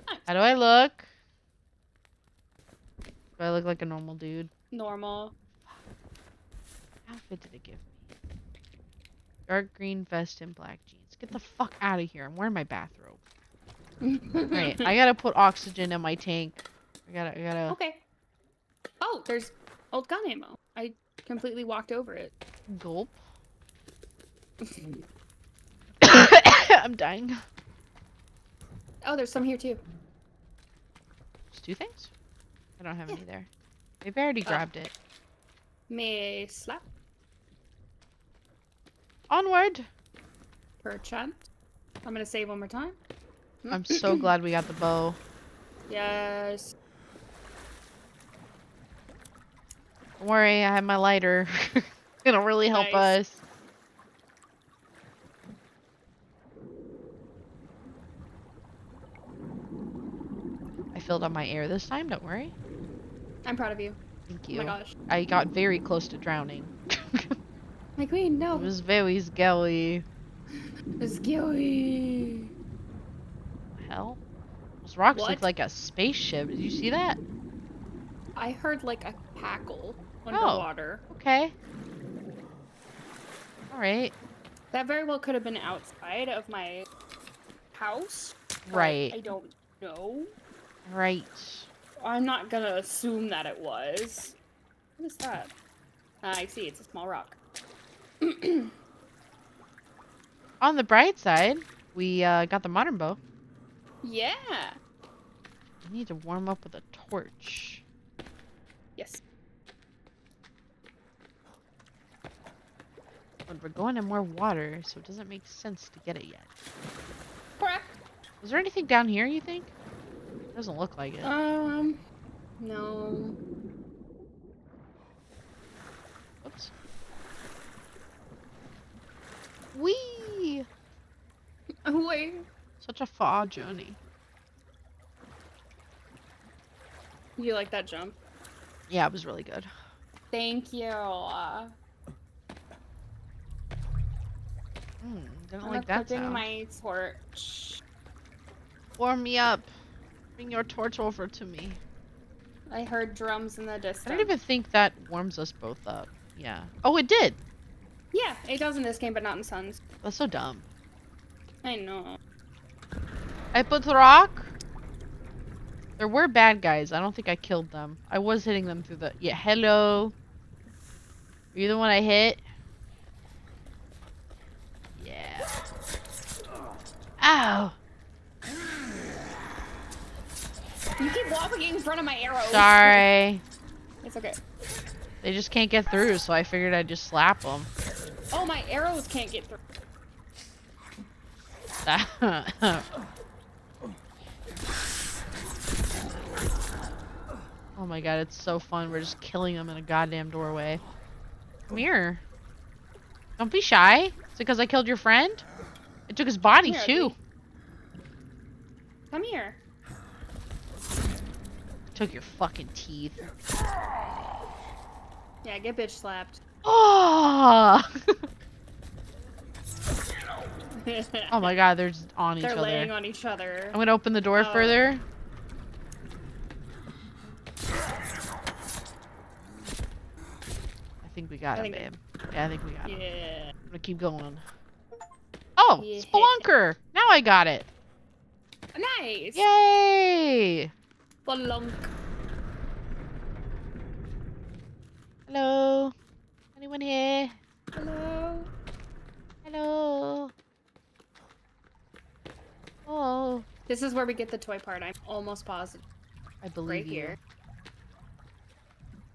Nice. How do I look? Do I look like a normal dude? Normal. Outfit did it give me? Dark green vest and black jeans. Get the fuck out of here. I'm wearing my bathrobe. Right. I gotta put oxygen in my tank. I gotta... Okay. Oh, there's old gun ammo. I completely walked over it. Gulp. I'm dying. Oh, there's some here too. Just 2 things? I don't have any there. Maybe I already grabbed it. May slap Onward! perchance. I'm gonna save one more time. I'm so glad we got the bow. Yes. Don't worry, I have my lighter. It'll really help Nice. us. I filled up my air this time, don't worry. I'm proud of you. Thank Oh you. my gosh. I got very close to drowning. My queen, It no. was very scary. Scary. Hell? Those rocks look What? like a spaceship. Did you see that? I heard like a cackle Oh. underwater. Okay. Alright. That very well could have been outside of my house. but Right. I don't know. Right. I'm not gonna assume that it was. What is that? I see, it's a small rock. On the bright side, we got the modern bow. Yeah. I need to warm up with a torch. Yes. But we're going in more water, so it doesn't make sense to get it yet. Correct. Was there anything down here, you think? Doesn't look like it. No. Whoops. Whee! Wait. Such a far journey. You like that jump? Yeah, it was really good. Thank you. Didn't I'm like that putting sound. my torch. Warm me up. Bring your torch over to me. I heard drums in the distance. I don't even think that warms us both up. Yeah. Oh, it did! Yeah, it does in this game, but not in Suns. That's so dumb. I know. I put the rock. There were bad guys. I don't think I killed them. I was hitting them through the... Yeah, hello. Are you the one I hit? Ow. You keep walking in front of my arrows. Sorry. It's okay. They just can't get through, so I figured I'd just slap them. Oh, my arrows can't get through. Oh my god, it's so fun. We're just killing them in a goddamn doorway. Come here. Don't be shy. Is it because I killed your friend? I took his body, Here, too. Come here. Took your fucking teeth. Yeah, get bitch slapped. Oh! Oh my god, they're just on each They're other. laying on each other. I'm gonna open the door further. I think we got him, babe. Yeah, I think we got him. Yeah. I'm gonna keep going. Oh, Yeah. Spelunker! Now I got it. Nice. Yay! Spelunk. Hello? Anyone here? Hello. Hello? Oh. This is where we get the toy part. I'm almost positive. I believe Right you. here.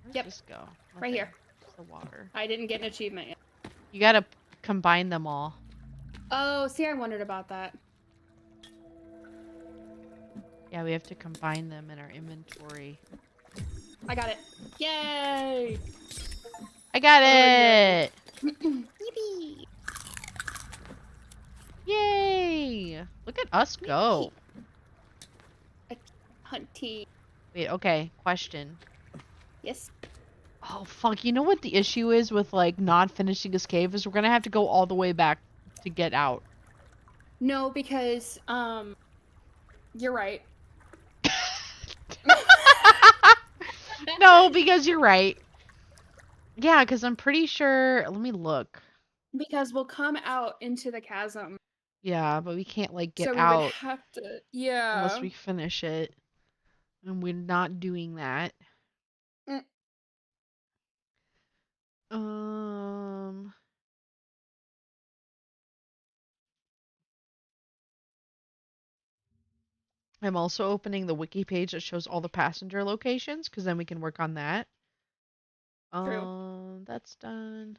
Where's Yep. this go? Right here. It's the water. I didn't get an achievement yet. You gotta combine them all. Oh, see, I wondered about that. Yeah, we have to combine them in our inventory. I got it. Yay! I got Oh, it! Yippee! Yay! Look at us go. Hunty. Wait, okay, question. Yes. Oh, fuck, you know what the issue is with, like, not finishing this cave? Is we're gonna have to go all the way back to get out. No, because, you're right. No, because you're right. Yeah, because I'm pretty sure... Let me look. Because we'll come out into the chasm. Yeah, but we can't, like, get So we out would have to, yeah. unless we finish it. And we're not doing that. Mm. I'm also opening the wiki page that shows all the passenger locations, because then we can work on that. True. That's done.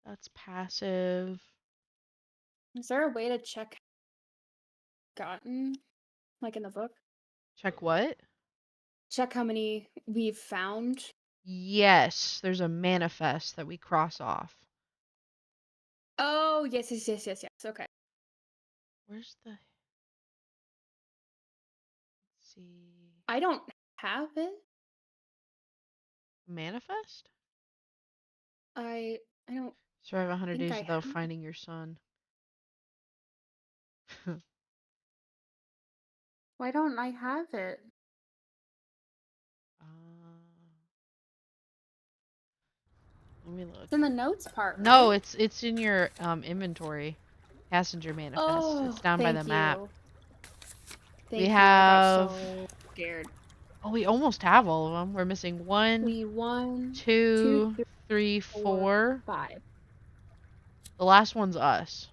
That's passive. Is there a way to check gotten, like in the book? Check what? Check how many we've found. Yes, there's a manifest that we cross off. Oh, yes. Okay. Where's the... Let's see. I don't have it. Manifest? I don't Survive 100 think days I without have. finding your son. Why don't I have it? Let me look. It's in the notes part. No, right? it's in your inventory. Passenger manifest. Oh, It's down by the map. Thank We you. have... I got so scared. Oh, we almost have all of them. We're missing one, two, three, four. 5. The last one's us.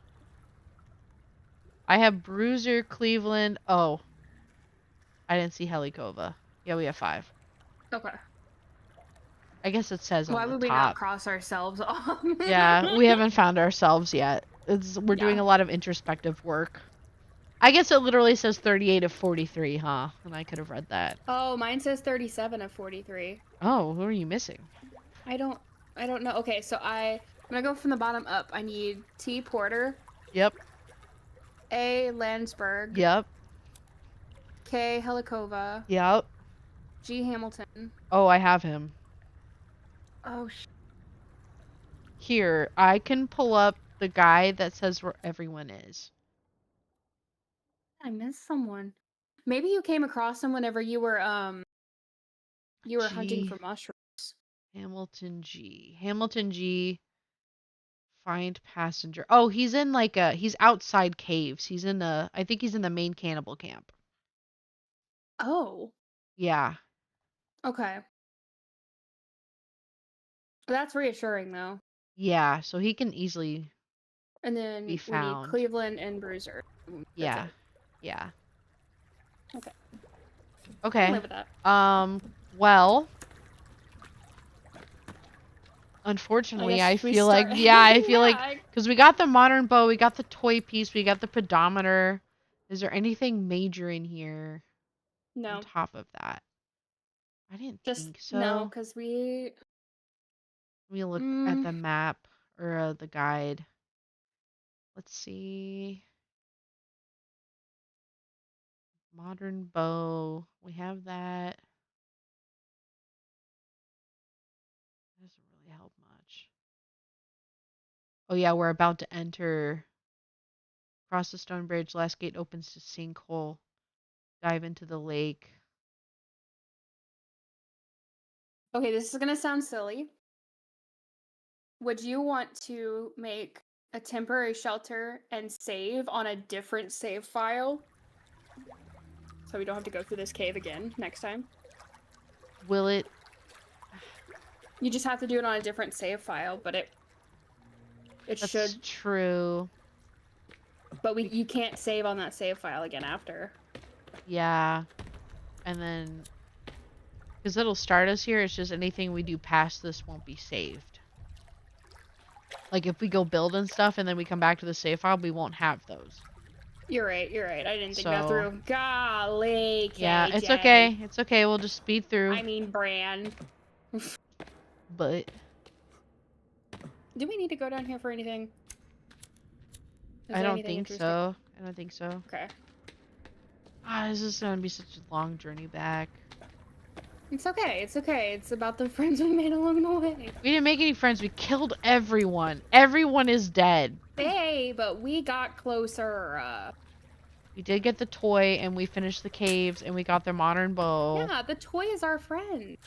I have Bruiser, Cleveland. Oh. I didn't see Helikova. Yeah, we have 5. Okay. I guess it says on Why the would we not top. cross ourselves off? Yeah, we haven't found ourselves yet. We're doing a lot of introspective work. I guess it literally says 38 of 43, huh? And I could have read that. Oh, mine says 37 of 43. Oh, who are you missing? I don't know. Okay, so I'm gonna go from the bottom up. I need T. Porter. Yep. A. Landsberg. Yep. K. Helikova. Yep. G. Hamilton. Oh, I have him. Oh, Here, I can pull up the guide that says where everyone is. I missed someone. Maybe you came across them whenever you were hunting for mushrooms. Hamilton G. Hamilton G. Find passenger. Oh, he's in like he's outside caves. He's in I think he's in the main cannibal camp. Oh. Yeah. Okay. That's reassuring though. Yeah, so he can easily And then be we need found. Cleveland and Bruiser. Yeah. That's it. Yeah. Okay. I can Okay. live with that. Well, I unfortunately, guess I we feel like, start. yeah, I feel like, Yeah. because we got the modern bow, we got the toy piece, we got the pedometer. Is there anything major in here on No, top of that? I didn't just think no, so. because we. Let me look at Mm, the map or the guide. Let's see. Modern bow. We have that. Doesn't really help much. Oh yeah, we're about to enter. Cross the stone bridge. Last gate opens to sinkhole. Dive into the lake. okay, this is gonna sound silly. Would you want to make a temporary shelter and save on a different save file? So we don't have to go through this cave again next time. Will it? You just have to do it on a different save file, but it That's should. true. But you can't save on that save file again after. Yeah. And then, because it'll start us here, it's just anything we do past this won't be saved. Like if we go build and stuff and then we come back to the save file, we won't have those. You're right. I didn't think that So, through. Golly, KJ. yeah, it's okay. It's okay. We'll just speed through. I mean, Bran. But Do we need to go down here for anything? Is I there don't anything think interesting? so. I don't think so. Okay. Ah, this is gonna be such a long journey back. It's okay. It's okay. It's about the friends we made along the way. We didn't make any friends. We killed everyone. Everyone is dead. Hey, but we got closer. We did get the toy, and we finished the caves, and we got their modern bow. Yeah, the toy is our friend.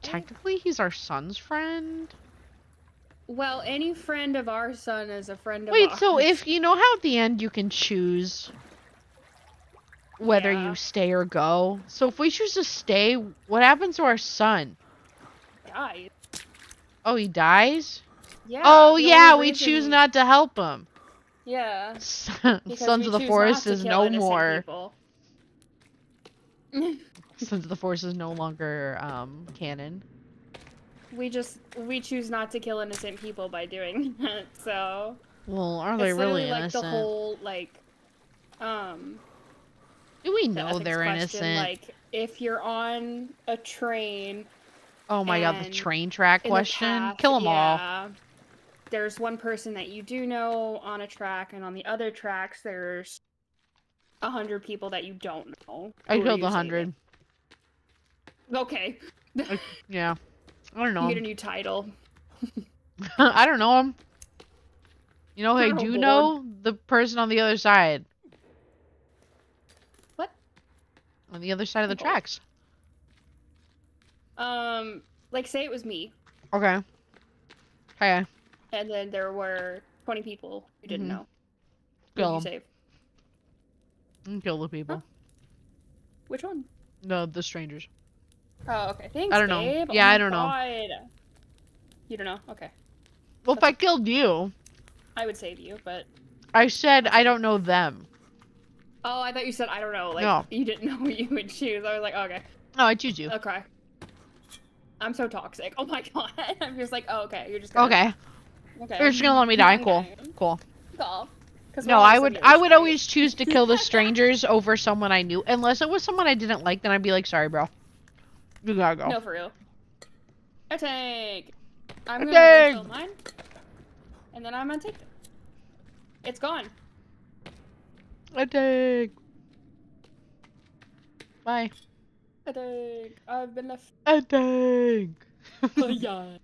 Technically, he's our son's friend. Well, any friend of our son is a friend of Wait, ours. so if you know how at the end you can choose whether Yeah. you stay or go. So if we choose to stay, what happens to our son? Died. Oh, he dies? Yeah. Oh, the yeah, only we choose reason- not to help him. Yeah. Because Sons we of the choose Forest not to is kill no innocent more. people. Sons of the Forest is no longer canon. We choose not to kill innocent people by doing that. So Well, are they it's really literally like innocent? the whole Do we the know ethics they're question, innocent? like if you're on a train Oh my god, the and train track in the question? path, Kill them all. yeah, there's one person that you do know on a track, and on the other tracks there's 100 people that you don't know. I Who are killed you 100. saving? Okay. Yeah. I don't know You get a 'em. new title. I don't know him. You know who I Colonel do Board. know? The person on the other side. What? On the other side of the Okay. tracks. Like say it was me, Okay. Okay. and then there were 20 people you didn't Mhm. know. Who did Kill you 'em. save? Kill the people. Huh? Which one? No, the strangers. Oh, okay. Thanks, I don't know. Gabe. Yeah, oh my I don't know. God. You don't know? Okay. Well, if I killed you, I would save you, but... I said Okay. I don't know them. Oh, I thought you said I don't know. Like, No. you didn't know who you would choose. I was like, okay. No, I choose you. Okay. I'm so toxic. Oh my God. I'm just like, oh, okay. You're just gonna... Okay. Okay. You're just gonna let me die. Cool. Okay. Cool. Cool. 'Cause No, we're all I would sinners, right? always choose to kill the strangers over someone I knew. Unless it was someone I didn't like, then I'd be like, sorry, bro. You gotta go. No, for real. A tank. I'm A gonna tank. refill mine. And then I'm gonna take it. It's gone. A tank. Bye. A tank. I've been left. A tank. Yeah.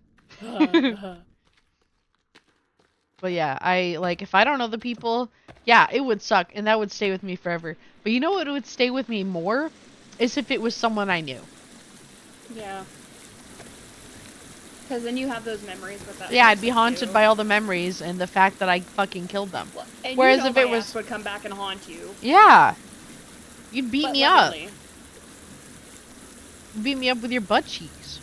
But yeah, I like if I don't know the people, yeah, it would suck and that would stay with me forever. But you know what would stay with me more? Is if it was someone I knew. Yeah. Because then you have those memories with that. Yeah, I'd be person, haunted too. by all the memories and the fact that I fucking killed them. Well, and Whereas you know if it my was- ass would come back and haunt you. Yeah. You'd beat But me up. literally. Beat me up with your butt cheeks.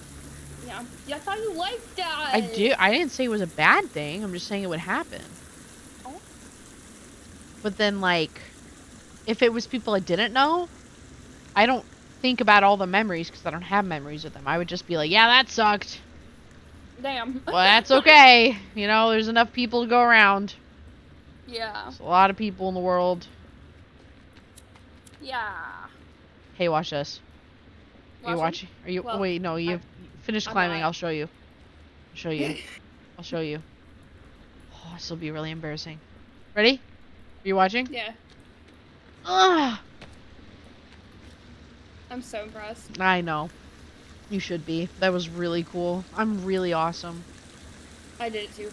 Yeah. Yeah, I thought you liked that. I do. I didn't say it was a bad thing. I'm just saying it would happen. Oh. But then, like, if it was people I didn't know, I don't think about all the memories because I don't have memories with them. I would just be like, yeah, that sucked. Damn. Well, that's okay. You know, there's enough people to go around. Yeah. There's a lot of people in the world. Yeah. Hey, watch this. Are you Watching? watching? Are you? Well, Wait, no. You finish I'm climbing. not. I'll show you. I'll show you. I'll show you. Oh, this will be really embarrassing. Ready? Are you watching? Yeah. Ugh. I'm so impressed. I know. You should be. That was really cool. I'm really awesome. I did it too.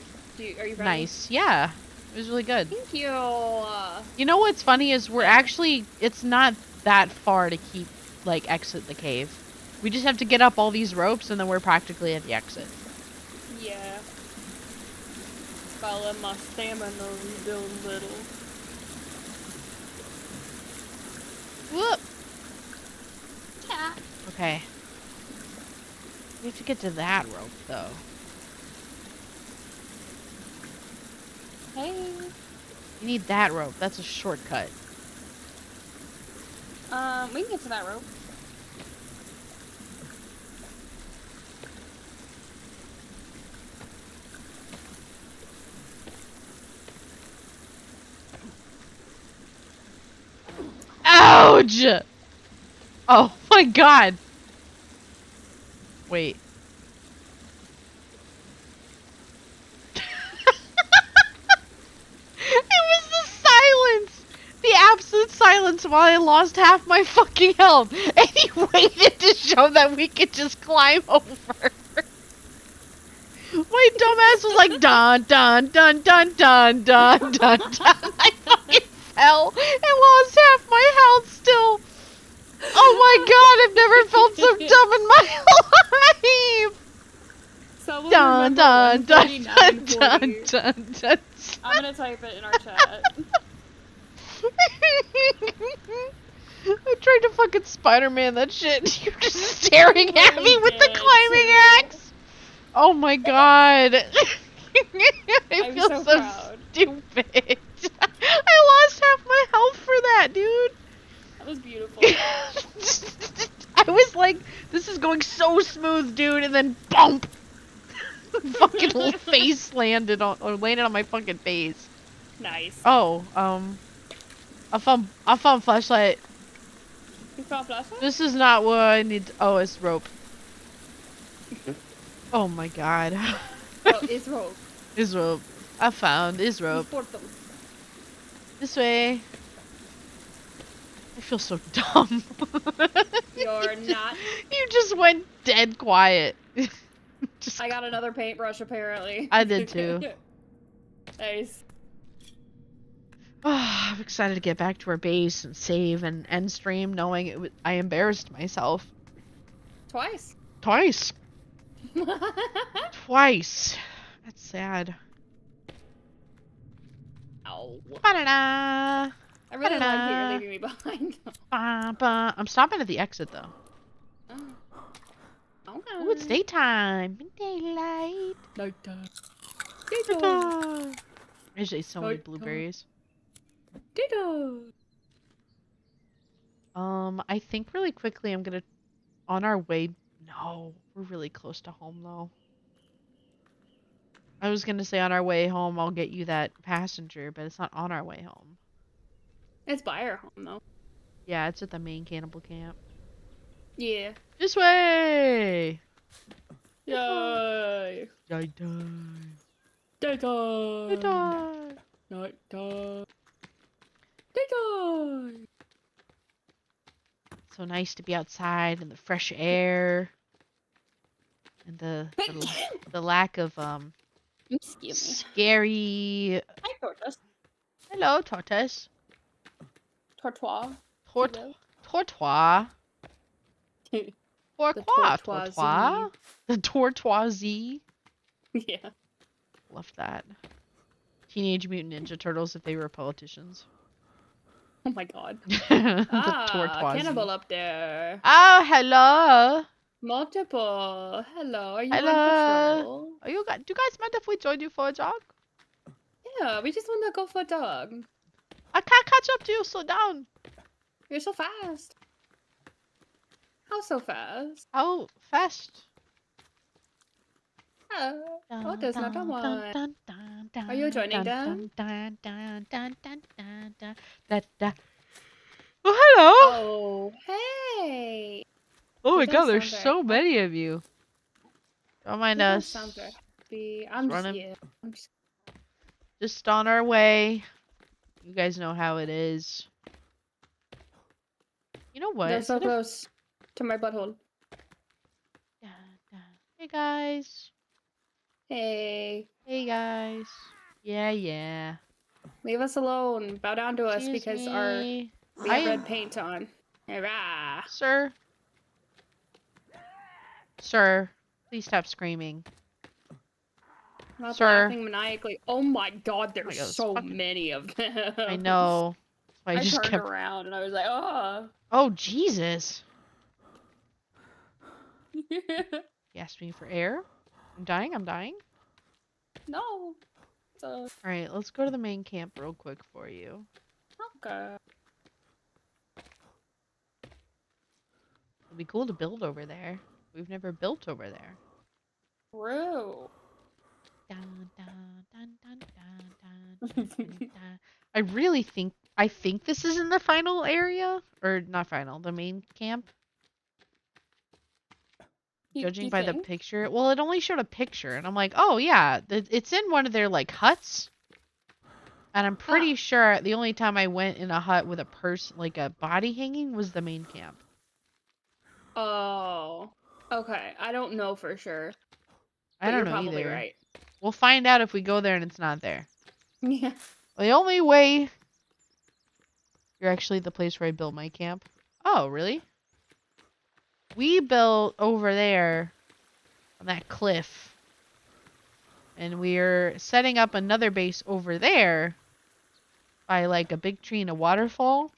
Are you ready? Nice. Yeah. It was really good. Thank you. You know what's funny is we're actually, it's not that far to keep, like, exit the cave. We just have to get up all these ropes and then we're practically at the exit. Yeah. Gotta let my stamina rebuild a little. Whoop. Yeah. Okay. We have to get to that rope, though. Hey. You need that rope. That's a shortcut. We can get to that rope. Ouch! Oh my god. Wait. It was the silence! The absolute silence while I lost half my fucking health. And he waited to show that we could just climb over. My dumbass was like, dun dun dun dun dun dun dun dun. I fucking fell and lost half my health still. Oh my god, I've never felt so dumb in my life. Someone Dun dun dun dun 149.40. dun dun dun. I'm gonna type it in our chat. I tried to fucking Spider-Man that shit. You're just staring at me with the did, climbing too. axe. Oh my god. I I'm feel so so proud. stupid. I lost half my health for that, dude. That was beautiful. I was like, this is going so smooth, dude, and then bump. Fucking little face landed on my fucking face. Nice. Oh, I found flashlight. You found flashlight? This is not what I need. Oh, it's rope. Oh my god. Oh, it's rope. Is rope. I found is rope. Important. This way. I feel so dumb. You're not. You just went dead quiet. Just, I got another paintbrush apparently. I did too. Nice. Oh, I'm excited to get back to our base and save and end stream knowing I embarrassed myself. Twice. Twice. Twice. That's sad. Ow. Ba-da-da. I really like that Ta-da. you're leaving me behind. Ba-ba. I'm stopping at the exit though. Oh. Ooh, it's daytime. Daylight. Nighttime. Daytime. There's just so many Nighttime. blueberries. Ditto. I think really quickly I'm gonna, on our way, no, we're really close to home though. I was gonna say on our way home I'll get you that passenger, but it's not on our way home. It's by our home though. Yeah, it's at the main cannibal camp. Yeah. This way! Yay. Nighttime. Daytime. Nighttime. Nighttime. Daytime. So nice to be outside in the fresh air. And the lack of Excuse me. scary. Hi, tortoise. Hello, tortoise. Tortoise. Tortoise. Pourquoi, tortoisie. tortoise? The tortoisie. Yeah. Love that. Teenage Mutant Ninja Turtles if they were politicians. Oh my god. The tortoisie. Cannibal up there. Oh, hello. Multiple. Hello. Are you Hello. on patrol? Do you guys mind if we join you for a jog? Yeah, we just want to go for a dog. I can't catch up to you. Slow down. You're so fast. How so fast? How fast? Oh, there's another one. Are you joining them? Oh, hello. Oh, hey. Oh You my don't god, there's sound very so many of you. Don't mind You don't sound very us. happy. Just running, Yeah. I'm just just on our way. You guys know how it is. You know what? They're so close to my butthole. Hey guys. Hey. Hey guys. Yeah, yeah. Leave us alone. Bow down to us Excuse because me. we have red paint on. Hurrah. Sir. Sir, please stop screaming. I'm not Sir. laughing maniacally. Oh my god, Oh my there's god, it's so fucking... many of them. I know. I I just turned kept... around and I was like, oh. Oh, Jesus. He asked me for air. I'm dying, I'm dying. No. Alright, let's go to the main camp real quick for you. Okay. It'd be cool to build over there. We've never built over there. True. Dun, dun, dun, dun, dun, dun, dun, dun, dun. I think this is in the final area. Or not final, the main camp. Judging You by the think? picture. Well, it only showed a picture, and I'm like, oh yeah, it's in one of their like huts. And I'm pretty sure the only time I went in a hut with a person, like a body hanging, was the main camp. Oh. Okay. I don't know for sure. I But don't you're know probably either. right. We'll find out if we go there and it's not there. Yeah. The only way... You're actually the place where I built my camp. Oh, really? We built over there on that cliff. And we're setting up another base over there by like a big tree and a waterfall.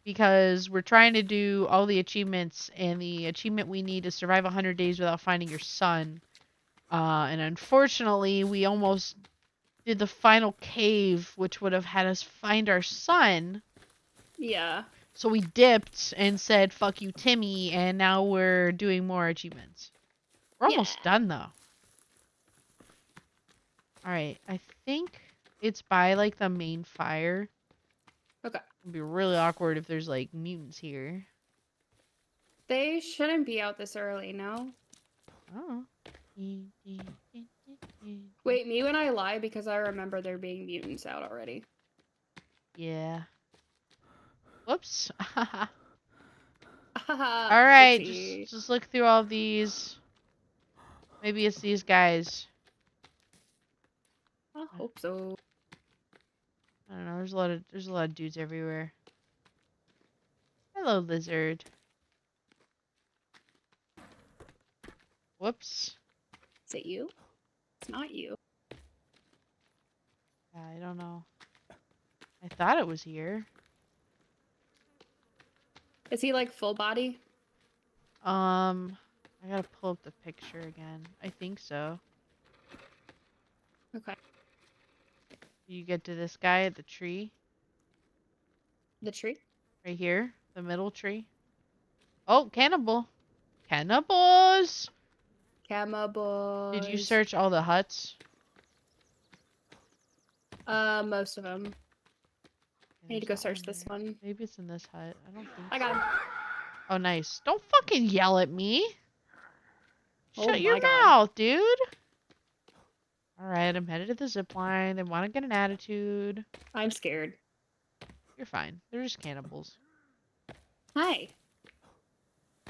Because we're trying to do all the achievements, and the achievement we need is survive 100 days without finding your son. And unfortunately, we almost did the final cave, which would have had us find our son. Yeah. So we dipped and said, fuck you, Timmy, and now we're doing more achievements. We're almost done, though. Alright, I think it's by, like, the main fire. Okay. It'd be really awkward if there's, like, mutants here. They shouldn't be out this early, no? Oh. Wait, me when I lie because I remember there being mutants out already. Yeah. Whoops. Haha. Alright, Oopsie. just look through all of these. Maybe it's these guys. I hope so. I don't know, there's a lot of dudes everywhere. Hello, lizard. Whoops. Is it you? It's not you. I don't know. I thought it was here. Is he like full body? I gotta pull up the picture again. I think so. Okay. You get to this guy at the tree. The tree? Right here. The middle tree. Oh, cannibal. Cannibals! Cannibals. Did you search all the huts? Most of them. I need to go search this one. Maybe it's in this hut. I don't think I got him. Oh, nice. Don't fucking yell at me. Oh Shut your my God. mouth, dude. Alright, I'm headed to the zip line. They want to get an attitude. I'm scared. You're fine. They're just cannibals. Hi.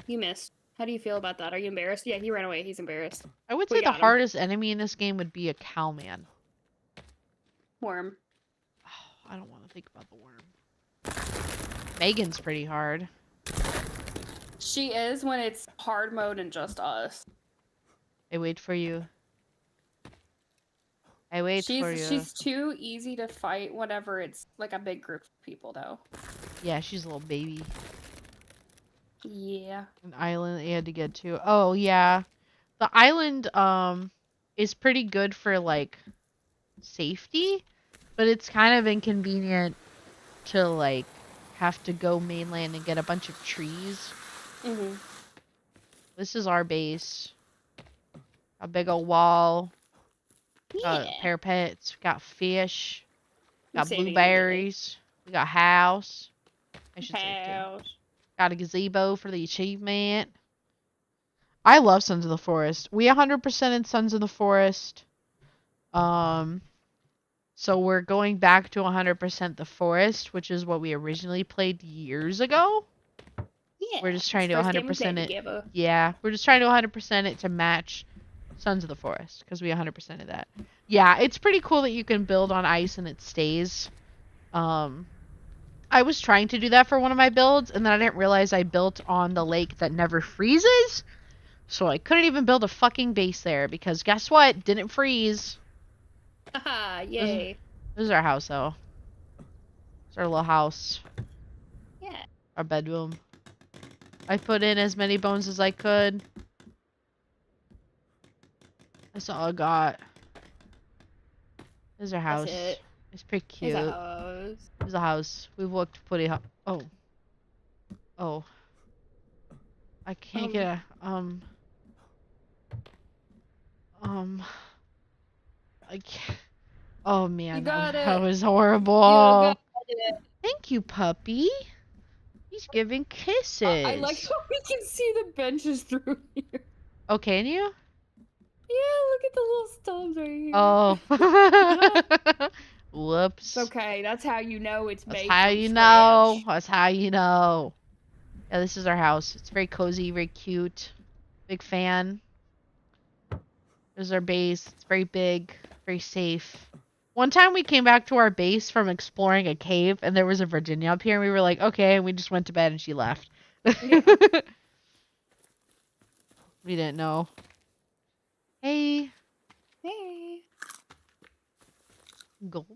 You missed. How do you feel about that? Are you embarrassed? Yeah, he ran away. He's embarrassed. I would We say the got him. hardest enemy in this game would be a cowman. Worm. Oh, I don't want to think about the worm. Megan's pretty hard. She is when it's hard mode and just us. I wait for you. I wait for you. She's too easy to fight whenever it's like a big group of people, though. Yeah, she's a little baby. Yeah. An island that you had to get to. Oh, yeah. The island, is pretty good for, like, safety, but it's kind of inconvenient to like have to go mainland and get a bunch of trees. Mm-hmm. This is our base. A big old wall. Got Yeah. parapets. Got fish. I'm Got saving immediately. blueberries. We got house. I should save too. House. Got a gazebo for the achievement. I love Sons of the Forest. We 100% in Sons of the Forest. Um, so we're going back to 100% the Forest, which is what we originally played years ago. Yeah. We're just It's trying the to first game we 100% played it. together. Yeah, we're just trying to 100% it to match Sons of the Forest because we 100% of that. Yeah, it's pretty cool that you can build on ice and it stays. I was trying to do that for one of my builds, and then I didn't realize I built on the lake that never freezes. So I couldn't even build a fucking base there because guess what? Didn't freeze. Haha, This, yay. this is our house, though. It's our little house. Yeah. Our bedroom. I put in as many bones as I could. That's all I got. This is our That's house. it. It's pretty Is cute. that house? This is a house. We've looked pretty Oh. Oh. I can't get a, I can't. Oh You man, got that it. was You got horrible. it. Thank you, puppy. He's giving I like kisses. how we can see the benches through here. Oh, can you? Yeah, look at the little stubs right here. Oh. It's Whoops. okay. That's how you know it's That's made how from you know. scratch. That's how you know. Yeah, this is our house. It's very cozy, very cute. Big fan. This is our base. It's very big, very safe. One time we came back to our base from exploring a cave and there was a Virginia up here and we were like, okay, and we just went to bed and she left. Yeah. We didn't know. Hey. Hey. Gulp.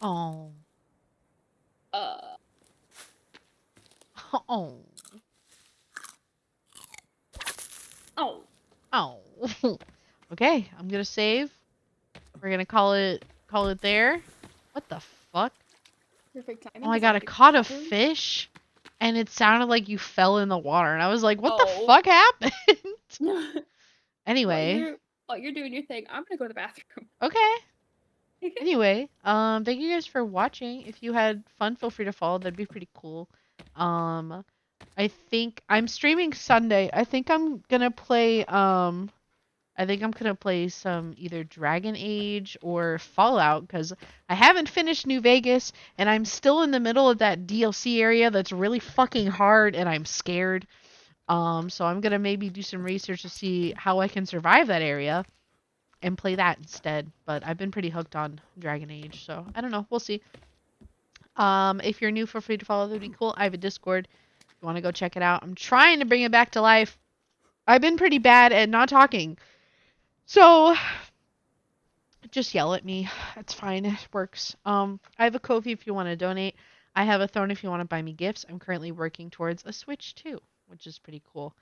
Oh. Uh. Oh. Oh. Oh. Okay, I'm gonna save. We're gonna call it there. What the fuck? Perfect timing. Oh my Is that god, I like a caught a bathroom? fish and it sounded like you fell in the water and I was like, what the Oh. fuck happened? while Anyway, you're doing your thing, I'm gonna go to the bathroom. okay. Anyway, thank you guys for watching. If you had fun, feel free to follow. That'd be pretty cool. Um, I think I'm streaming Sunday. I think I'm gonna play some either Dragon Age or Fallout because I haven't finished New Vegas and I'm still in the middle of that DLC area that's really fucking hard and I'm scared. So I'm gonna maybe do some research to see how I can survive that area and play that instead. But I've been pretty hooked on Dragon Age, so I don't know. We'll see. If you're new, feel free to follow. That'd be cool. I have a Discord. If you want to go check it out. I'm trying to bring it back to life. I've been pretty bad at not talking. So just yell at me. It's fine. It works. I have a Ko-fi if you want to donate. I have a Throne if you want to buy me gifts. I'm currently working towards a Switch too, which is pretty cool.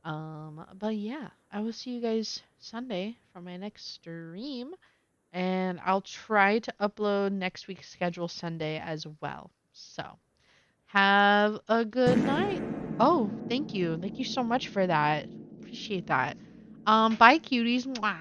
But yeah, I will see you guys Sunday for my next stream. And I'll try to upload next week's schedule Sunday as well. So, have a good night. Oh, thank you. Thank you so much for that. Appreciate that. Bye, cuties. Mwah.